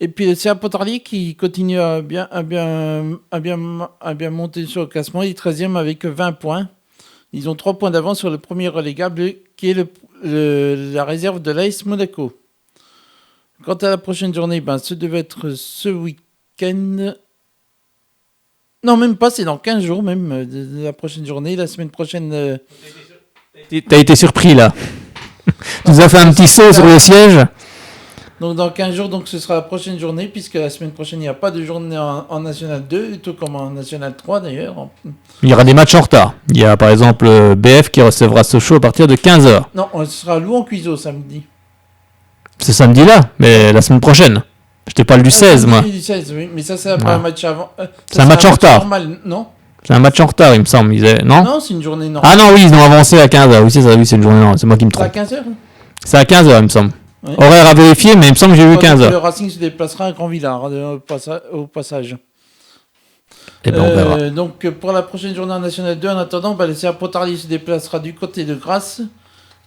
Et puis le CA Pontarlier qui continue à bien monter sur le classement, il est 13e avec 20 points. Ils ont 3 points d'avance sur le premier relégable qui est la réserve de l'AS Monaco. Quant à la prochaine journée, ce devait être ce week-end. Non, même pas, c'est dans 15 jours même, de la prochaine journée. La semaine prochaine... T'as été surpris là. Tu nous as fait un petit saut sur le siège. Donc dans 15 jours, donc, ce sera la prochaine journée, puisque la semaine prochaine, il n'y a pas de journée en National 2, tout comme en National 3 d'ailleurs. Il y aura des matchs en retard. Il y a par exemple BF qui recevra Sochaux à partir de 15h. Non, ce sera Louan-Cuiseaux samedi. C'est samedi là, mais la semaine prochaine. Je te parle du 16, moi. Du 16, oui, mais ça, c'est après un match avant. C'est un match en retard. Normal, non ? C'est un match en retard, il me semble. Non ? Non, c'est une journée normale. Ah non, oui, ils ont avancé à 15h. Oui, c'est ça, oui, c'est une journée normale. C'est moi qui me trompe. C'est à 15h ? C'est à 15h, il me semble. Oui. Horaire à vérifier, mais il me semble que j'ai vu 15h. Le Racing se déplacera à Grand-Villard au passage. Et ben on verra. Donc pour la prochaine journée en National 2, en attendant, le CA Pontarlier se déplacera du côté de Grasse.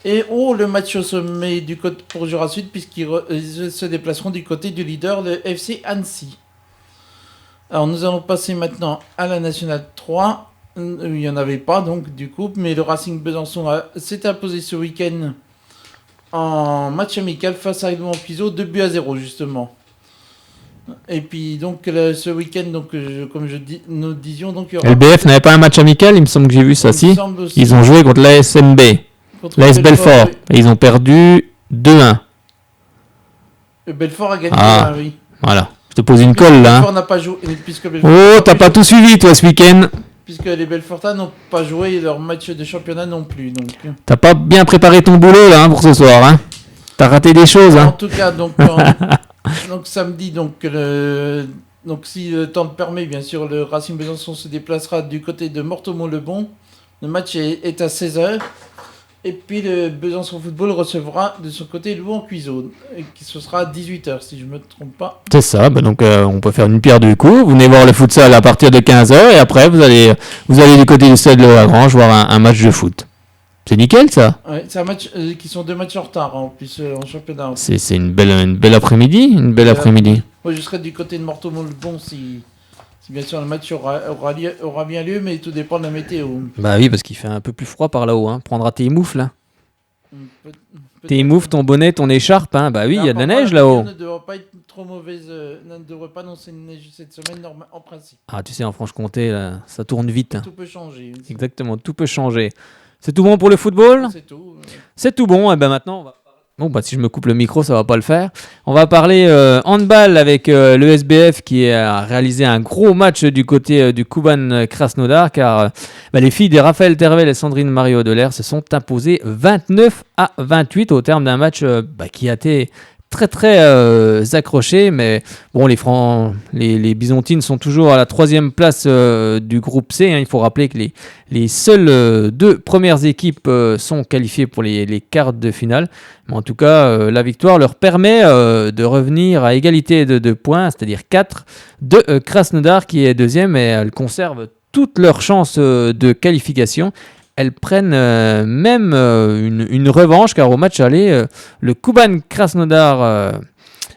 Et le match au sommet du côté pour Jura Sud, puisqu'ils se déplaceront du côté du leader, le FC Annecy. Alors nous allons passer maintenant à la National 3. Il n'y en avait pas donc du coup, mais le Racing Besançon s'est imposé ce week-end en match amical face à Louan-Cuiseaux, 2-0 justement. Et puis donc ce week-end, donc comme nous disions, donc il y aura... LBF n'avait pas un match amical, il me semble que j'ai vu ça, si. Ils ont joué contre l'ASMB, l'AS Belfort, et ils ont perdu 2-1. Belfort a gagné, oui. Voilà, je te pose une colle là. Belfort n'a pas joué, t'as pas tout suivi toi ce week-end. Puisque les Belfortins n'ont pas joué leur match de championnat non plus. Donc. T'as pas bien préparé ton boulot là pour ce soir. Hein. T'as raté des choses. En tout cas, donc samedi, donc si le temps le permet, bien sûr, le Racing Besançon se déplacera du côté de Mortemont-le-Bon. Le match est à 16h. Et puis le Besançon Football recevra de son côté Louan-Cuiseaux, qui ce sera à 18h si je ne me trompe pas. C'est ça, donc on peut faire une pierre deux coups. Vous venez voir le futsal à partir de 15h et après vous allez du côté du stade Lagrange voir un match de foot. C'est nickel ça. Ouais, c'est un match qui sont 2 matchs en retard en plus en championnat. C'est une belle après-midi, Moi je serai du côté de Mortemont-le-Bon si bien sûr le match aura bien lieu, mais tout dépend de la météo. Bah oui, parce qu'il fait un peu plus froid par là-haut. Hein. Prendra tes moufles là. Tes moufles, ton bonnet, ton écharpe. Hein. Bah oui, il y a de la neige là-haut. Ne devrait pas être trop mauvaise. Ne devrait pas annoncer une neige cette semaine en principe. Ah, tu sais, en Franche-Comté, là, ça tourne vite. Tout peut changer. Exactement, tout peut changer. C'est tout bon pour le football ? C'est tout. C'est tout bon. Et ben maintenant, on va... Bon, si je me coupe le micro, ça va pas le faire. On va parler handball avec le SBF qui a réalisé un gros match du côté du Kuban Krasnodar, car les filles de Raphaël Tervel et Sandrine Mario Delair se sont imposées 29-28 au terme d'un match qui a été très très accroché, mais bon, les Byzantines sont toujours à la 3e place du groupe C. Hein. Il faut rappeler que les seules 2 premières équipes sont qualifiées pour les quarts de finale. Mais en tout cas, la victoire leur permet de revenir à égalité de points, c'est-à-dire 4 de Krasnodar qui est 2e, et elles conservent toutes leurs chances de qualification. Elles prennent même une revanche, car au match aller, le Kuban Krasnodar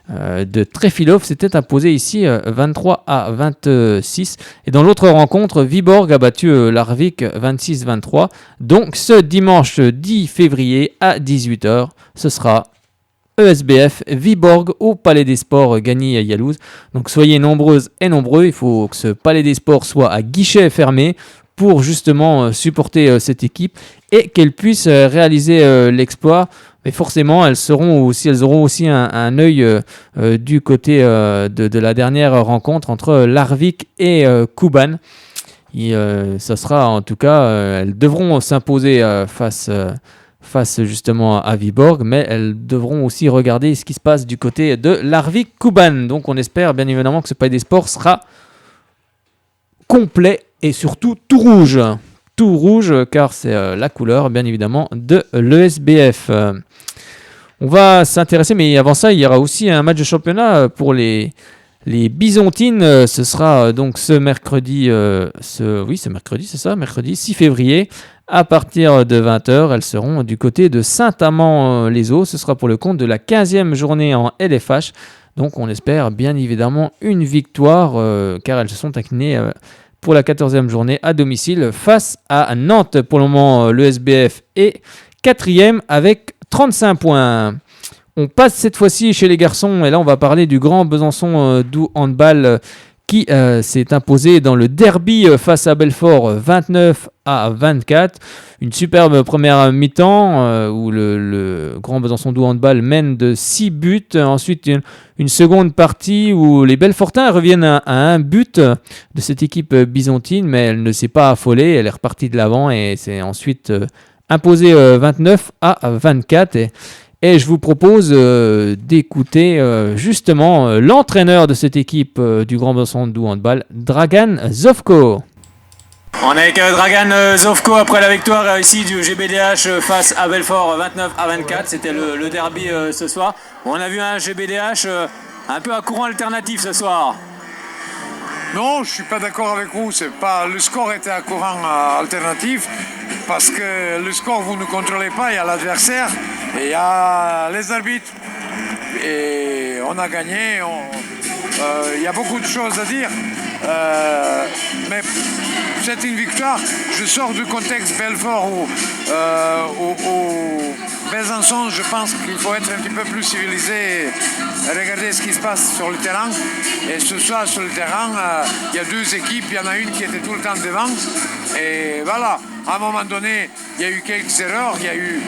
de Trefilov s'était imposé ici 23-26. Et dans l'autre rencontre, Viborg a battu Larvik 26-23. Donc ce dimanche 10 février à 18h, ce sera ESBF Viborg au Palais des Sports Gagny-Yalouz. Donc soyez nombreuses et nombreux, il faut que ce Palais des Sports soit à guichet fermé pour justement supporter cette équipe et qu'elle puisse réaliser l'exploit. Mais forcément, elles auront aussi un œil du côté de la dernière rencontre entre Larvik et Kuban. Ça sera en tout cas, elles devront s'imposer face justement à Viborg, mais elles devront aussi regarder ce qui se passe du côté de Larvik-Kuban. Donc on espère bien évidemment que ce Palais des Sports sera complet et surtout tout rouge. Tout rouge, car c'est la couleur, bien évidemment, de l'ESBF. On va s'intéresser, mais avant ça, il y aura aussi un match de championnat pour les Byzantines. Ce sera donc ce mercredi, mercredi 6 février, à partir de 20h. Elles seront du côté de Saint-Amand-les-Eaux. Ce sera pour le compte de la 15e journée en LFH. Donc on espère bien évidemment une victoire, car elles se sont inclinées pour la 14e journée à domicile face à Nantes. Pour le moment, le SBF est 4e avec 35 points. On passe cette fois-ci chez les garçons et là on va parler du Grand Besançon Doux Handball qui s'est imposé dans le derby face à Belfort 29-24. Une superbe première mi-temps où le Grand Besançon Doux Handball mène de 6 buts. Ensuite, une seconde partie où les Belfortins reviennent à un but de cette équipe byzantine, mais elle ne s'est pas affolée. Elle est repartie de l'avant et s'est ensuite imposée 29-24. Et je vous propose d'écouter justement l'entraîneur de cette équipe du Grand Besançon Doux Handball, Dragan Zovko. On est avec Dragan Zovko après la victoire ici du GBDH face à Belfort 29-24. C'était le derby ce soir. On a vu un GBDH un peu à courant alternatif ce soir. Non, je ne suis pas d'accord avec vous. Le score était à courant alternatif parce que le score, vous ne contrôlez pas. Il y a l'adversaire et il y a les arbitres. Et on a gagné. Il y a beaucoup de choses à dire. Mais c'est une victoire. Je sors du contexte Belfort où Besançon, je pense qu'il faut être un petit peu plus civilisé et regarder ce qui se passe sur le terrain. Et ce soir, sur le terrain, il y a deux équipes. Il y en a une qui était tout le temps devant. Et voilà, à un moment donné, il y a eu quelques erreurs. Il y a eu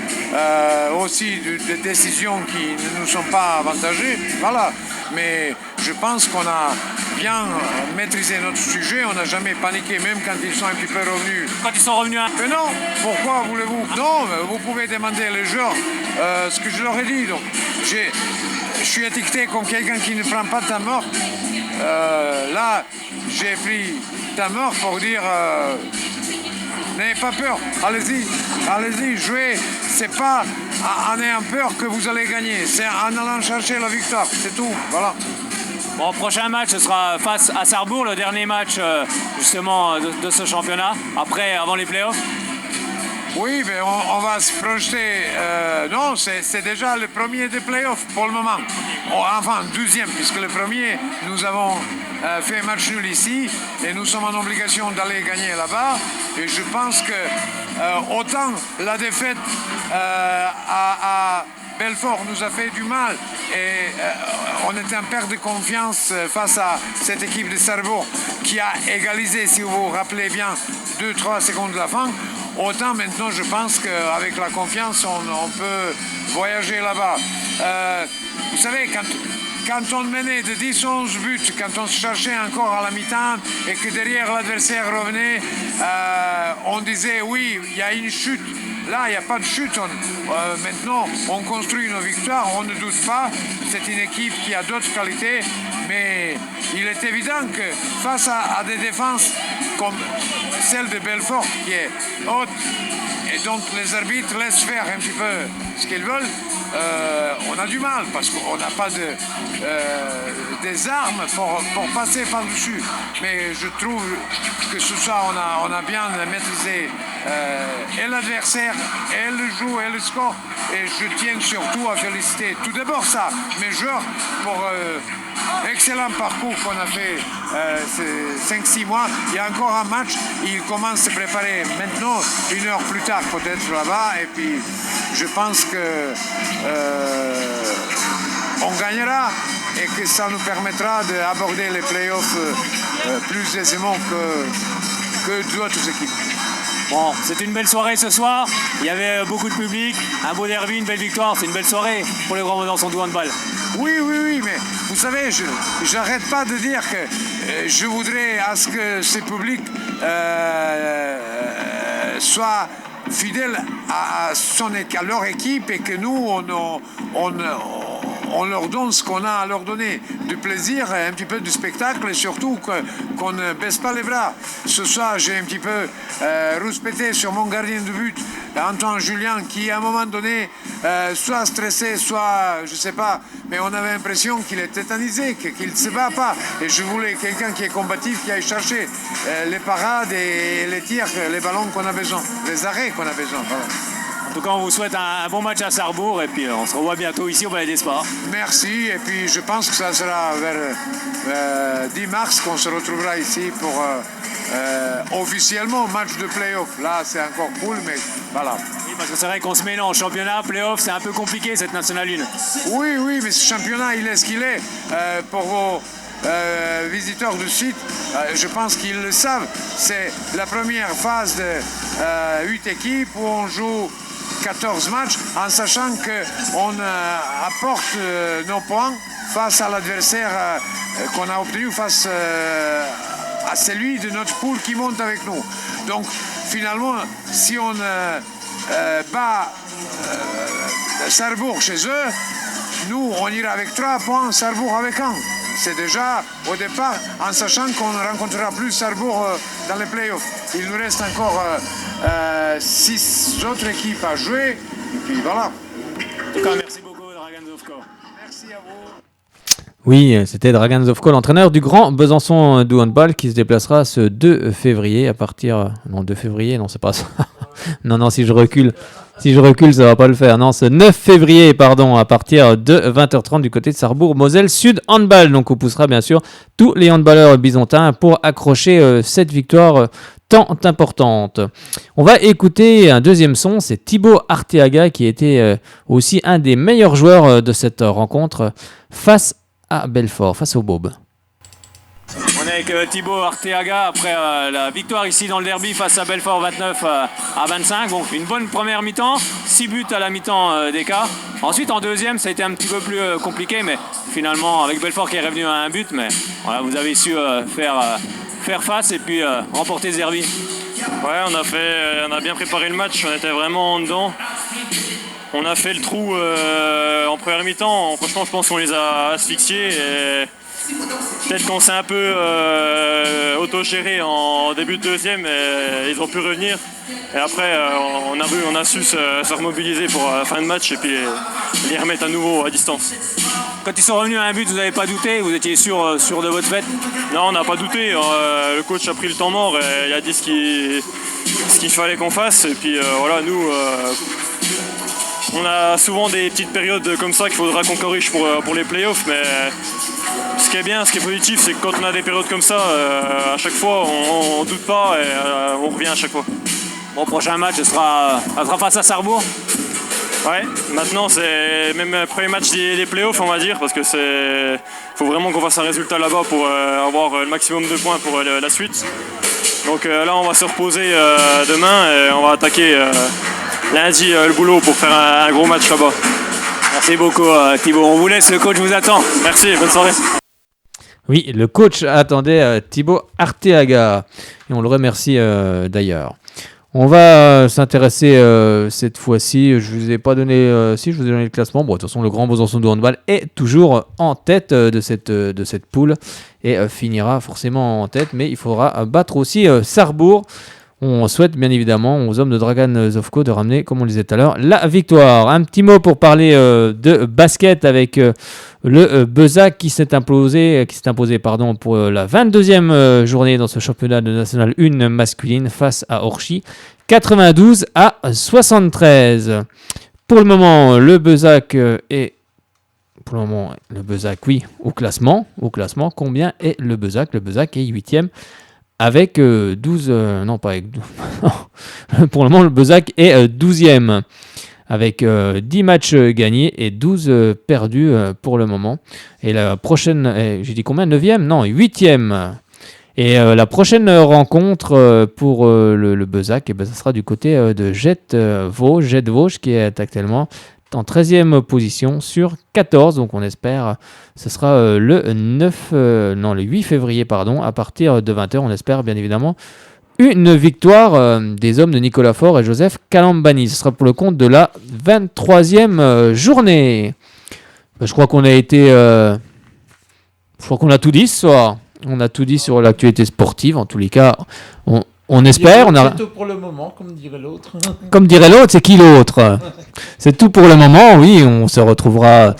aussi des décisions qui ne nous sont pas avantagées. Voilà. Mais je pense qu'on a bien maîtrisé notre sujet. On n'a jamais paniqué, même quand ils sont un petit peu revenus. Quand ils sont revenus Mais non, pourquoi voulez-vous? Non, vous pouvez demander les joueurs ce que je leur ai dit. Donc, je suis étiqueté comme quelqu'un qui ne prend pas de temps mort. Là, j'ai pris temps mort pour dire n'ayez pas peur, allez-y, jouez. C'est pas en ayant peur que vous allez gagner, c'est en allant chercher la victoire, c'est tout, voilà. Bon, prochain match, ce sera face à Sarrebourg, le dernier match justement de ce championnat, avant les playoffs. Oui, mais on va se projeter. Non, c'est déjà le premier des playoffs pour le moment. Enfin, deuxième, puisque le premier, nous avons fait match nul ici et nous sommes en obligation d'aller gagner là-bas. Et je pense que autant la défaite à Belfort nous a fait du mal et on était en perte de confiance face à cette équipe de Sarrebourg qui a égalisé, si vous vous rappelez bien, 2-3 secondes de la fin. Autant maintenant, je pense qu'avec la confiance, on peut voyager là-bas. Vous savez, quand on menait de 10-11 buts, quand on se cherchait encore à la mi-temps et que derrière l'adversaire revenait, on disait oui, il y a une chute. Là, il n'y a pas de chute. Maintenant, on construit nos victoires, on ne doute pas. C'est une équipe qui a d'autres qualités, mais il est évident que face à des défenses comme celle de Belfort, qui est haute, et donc les arbitres laissent faire un petit peu ce qu'ils veulent, on a du mal parce qu'on n'a pas des armes pour passer par-dessus. Mais je trouve que ce soir, on a bien maîtrisé et l'adversaire, et le jeu, et le score. Et je tiens surtout à féliciter tout d'abord mes joueurs pour excellent parcours qu'on a fait ces 5-6 mois. Il y a encore un match, ils commencent à se préparer maintenant, 1 heure plus tard peut-être là-bas. Et puis je pense que on gagnera et que ça nous permettra d'aborder les playoffs plus aisément que d'autres équipes. Bon, c'est une belle soirée ce soir. Il y avait beaucoup de public, un beau derby, une belle victoire. C'est une belle soirée pour les Grands Besançon Doux Handball. Oui, mais vous savez, je n'arrête pas de dire que je voudrais à ce que ce public soit fidèle à leur équipe et que nous, on leur donne ce qu'on a à leur donner, du plaisir, un petit peu du spectacle et surtout qu'on ne baisse pas les bras. Ce soir, j'ai un petit peu rouspété sur mon gardien de but, Antoine Julien, qui à un moment donné, soit stressé, soit je ne sais pas, mais on avait l'impression qu'il est tétanisé, qu'il ne se bat pas. Et je voulais quelqu'un qui est combatif, qui aille chercher les parades et les tirs, les ballons qu'on a besoin, les arrêts qu'on a besoin. Voilà. En tout cas, on vous souhaite un bon match à Sarrebourg et puis on se revoit bientôt ici au Palais des Sports. Merci, et puis je pense que ça sera vers 10 mars qu'on se retrouvera ici pour officiellement match de play-off. Là, c'est encore cool, mais voilà. Oui, parce que c'est vrai qu'on se mélange. Championnat, play-off, c'est un peu compliqué cette National 1. Oui, mais ce championnat, il est ce qu'il est. Pour vos visiteurs du site, je pense qu'ils le savent. C'est la première phase de 8 équipes où on joue 14 matchs en sachant qu'on apporte nos points face à l'adversaire qu'on a obtenu face à celui de notre poule qui monte avec nous. Donc finalement, si on bat Sarrebourg chez eux, nous on ira avec 3 points, Sarrebourg avec 1. C'est déjà au départ en sachant qu'on ne rencontrera plus Sarrebourg dans les playoffs. Il nous reste encore 6 autres équipes à jouer. Et puis voilà. En tout cas, merci beaucoup, Dragan Zovko. Merci à vous. Oui, c'était Dragan Zovko, l'entraîneur du Grand Besançon du handball qui se déplacera ce 2 février à partir... Non, 2 février, non, c'est pas ça. non, si je recule, ça va pas le faire. Non, ce 9 février, à partir de 20h30 du côté de Sarrebourg-Moselle Sud Handball. Donc on poussera bien sûr tous les handballeurs bisontins pour accrocher cette victoire tant importante. On va écouter un deuxième son, c'est Thibaut Arteaga qui était aussi un des meilleurs joueurs de cette rencontre face à Belfort, face au Bob. On est avec Thibaut Arteaga après la victoire ici dans le derby face à Belfort 29 à 25. Donc une bonne première mi-temps, 6 buts à la mi-temps d'écart. Ensuite en deuxième ça a été un petit peu plus compliqué, mais finalement avec Belfort qui est revenu à un but, mais voilà, vous avez su faire face et puis remporter ce derby. Ouais, on a bien préparé le match, on était vraiment en dedans. On a fait le trou en première mi-temps. Franchement, je pense qu'on les a asphyxiés. Et peut-être qu'on s'est un peu autogéré en début de deuxième et ils ont pu revenir. Et après, on a su se remobiliser pour la fin de match et puis les remettre à nouveau à distance. Quand ils sont revenus à un but, vous n'avez pas douté? Vous étiez sûr de votre fête? Non, on n'a pas douté. Le coach a pris le temps mort et il a dit ce qu'il fallait qu'on fasse. Et puis voilà, nous... on a souvent des petites périodes comme ça qu'il faudra qu'on corrige pour les playoffs, mais ce qui est bien, ce qui est positif, c'est que quand on a des périodes comme ça, à chaque fois, on doute pas et on revient à chaque fois. Bon, prochain match, ce sera face à Sarrebourg. Ouais, maintenant c'est même le premier match des playoffs, on va dire, parce que faut vraiment qu'on fasse un résultat là-bas pour avoir le maximum de points pour la suite. Donc là, on va se reposer demain et on va attaquer lundi le boulot pour faire un gros match là-bas. Merci beaucoup Thibaut, on vous laisse, le coach vous attend. Merci, bonne soirée. Oui, le coach attendait Thibaut Arteaga et on le remercie d'ailleurs. On va s'intéresser cette fois-ci, je vous ai pas donné, je vous ai donné le classement. Bon, de toute façon, le Grand Besançon de handball est toujours en tête de cette poule et finira forcément en tête, mais il faudra battre aussi Sarrebourg. On souhaite bien évidemment aux hommes de Dragan Zovko de ramener, comme on le disait tout à l'heure, la victoire. Un petit mot pour parler de basket avec le Bezac qui s'est imposé pour la 22e journée dans ce championnat de National 1 masculine face à Orchy, 92 à 73. Pour le moment, le Bezac est au classement. Combien est le Bezac? Le Bezac est 8e. Avec 12... non, pas avec 12. Pour le moment, le Bezac est 12e. Avec 10 matchs gagnés et 12 perdus pour le moment. Et la prochaine... j'ai dit combien? 9e? Non, 8e. Et la prochaine rencontre pour le Bezac, ça sera du côté de Jet Vosges, qui est actuellement en 13e position sur 14, donc on espère ce sera le 8 février à partir de 20h, on espère bien évidemment une victoire des hommes de Nicolas Faure et Joseph Calambani. Ce sera pour le compte de la 23e journée. Je crois qu'on a tout dit ce soir. On a tout dit sur l'actualité sportive, en tous les cas on espère. C'est tout pour le moment, comme dirait l'autre. Comme dirait l'autre, c'est qui l'autre? C'est tout pour le moment. Oui, on se retrouvera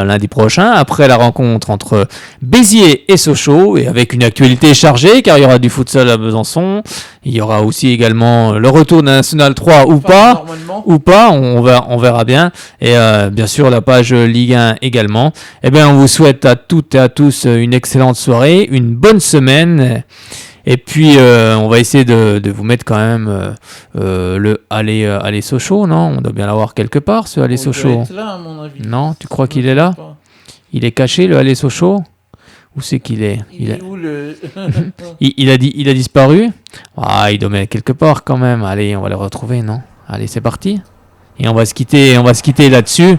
lundi prochain après la rencontre entre Béziers et Sochaux et avec une actualité chargée car il y aura du futsal à Besançon. Il y aura aussi également le retour de National 3 ou pas, on verra bien. Et bien sûr la page Ligue 1 également. Eh bien, on vous souhaite à toutes et à tous une excellente soirée, une bonne semaine. Et puis, on va essayer de vous mettre quand même le Aller Sochaux, non? On doit bien l'avoir quelque part, ce Aller Sochaux. Là, à mon avis. Non, tu crois qu'il est là? Il est caché, le Aller Sochaux? Où c'est qu'il est? Il est où le... il a disparu? Ah, il doit mettre quelque part quand même. Allez, on va le retrouver, non? Allez, c'est parti. Et on va se quitter là-dessus.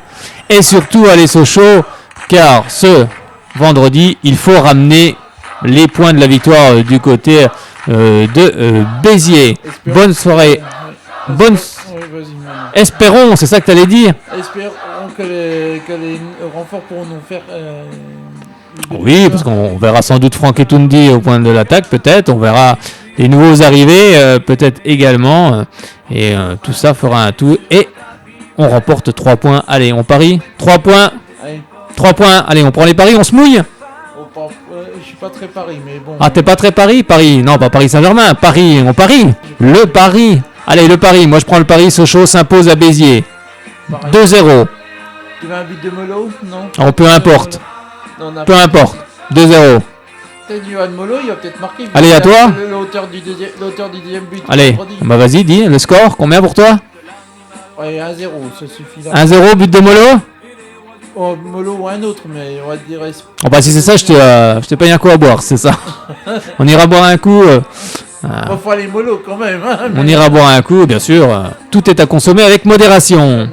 Et surtout, Aller Sochaux, car ce vendredi, il faut ramener les points de la victoire du côté de Béziers. Bonne soirée. Espérons, c'est ça que tu allais dire. Espérons que les renforts pourront nous faire... Oui, parce qu'on verra sans doute Franck Etundi au point de l'attaque, peut-être. On verra les nouveaux arrivés, peut-être également. Et tout ça fera un tout. Et on remporte 3 points. Allez, on parie. 3 points. Allez. 3 points. Allez, on prend les paris, on se mouille. Je suis pas très Paris, mais bon. Ah, t'es pas très Paris? Paris, non, pas Paris Saint-Germain. Paris, on parie. Le pari. Allez, le pari. Moi, je prends le pari. Sochaux s'impose à Béziers. 2-0. Tu veux un but de Molo? Non. Oh, peu importe. Peu importe. 2-0. Peut-être Johan Molo, il va peut-être marquer. Allez, à toi. L'auteur du deuxième but. Allez, bah vas-y, dis le score. Combien pour toi? Ouais, 1-0, ça suffit là. 1-0, but de Molo? Oh, Molo ou un autre, mais on va dire... Oh bah si c'est ça, je te paye un coup à boire, c'est ça. On ira boire un coup. Il faut aller Molo quand même. Hein, on ira boire un coup, bien sûr. Tout est à consommer avec modération.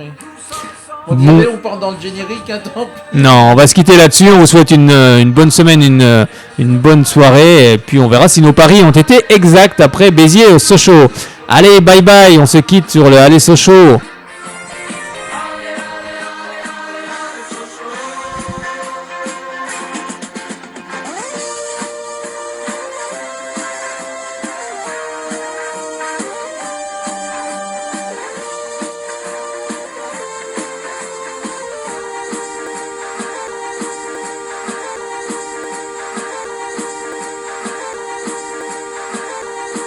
On dirait on part dans le générique un temps. Non, on va se quitter là-dessus. On vous souhaite une bonne semaine, une bonne soirée. Et puis on verra si nos paris ont été exacts après Béziers au Sochaux. Allez, bye bye. On se quitte sur le Aller Sochaux.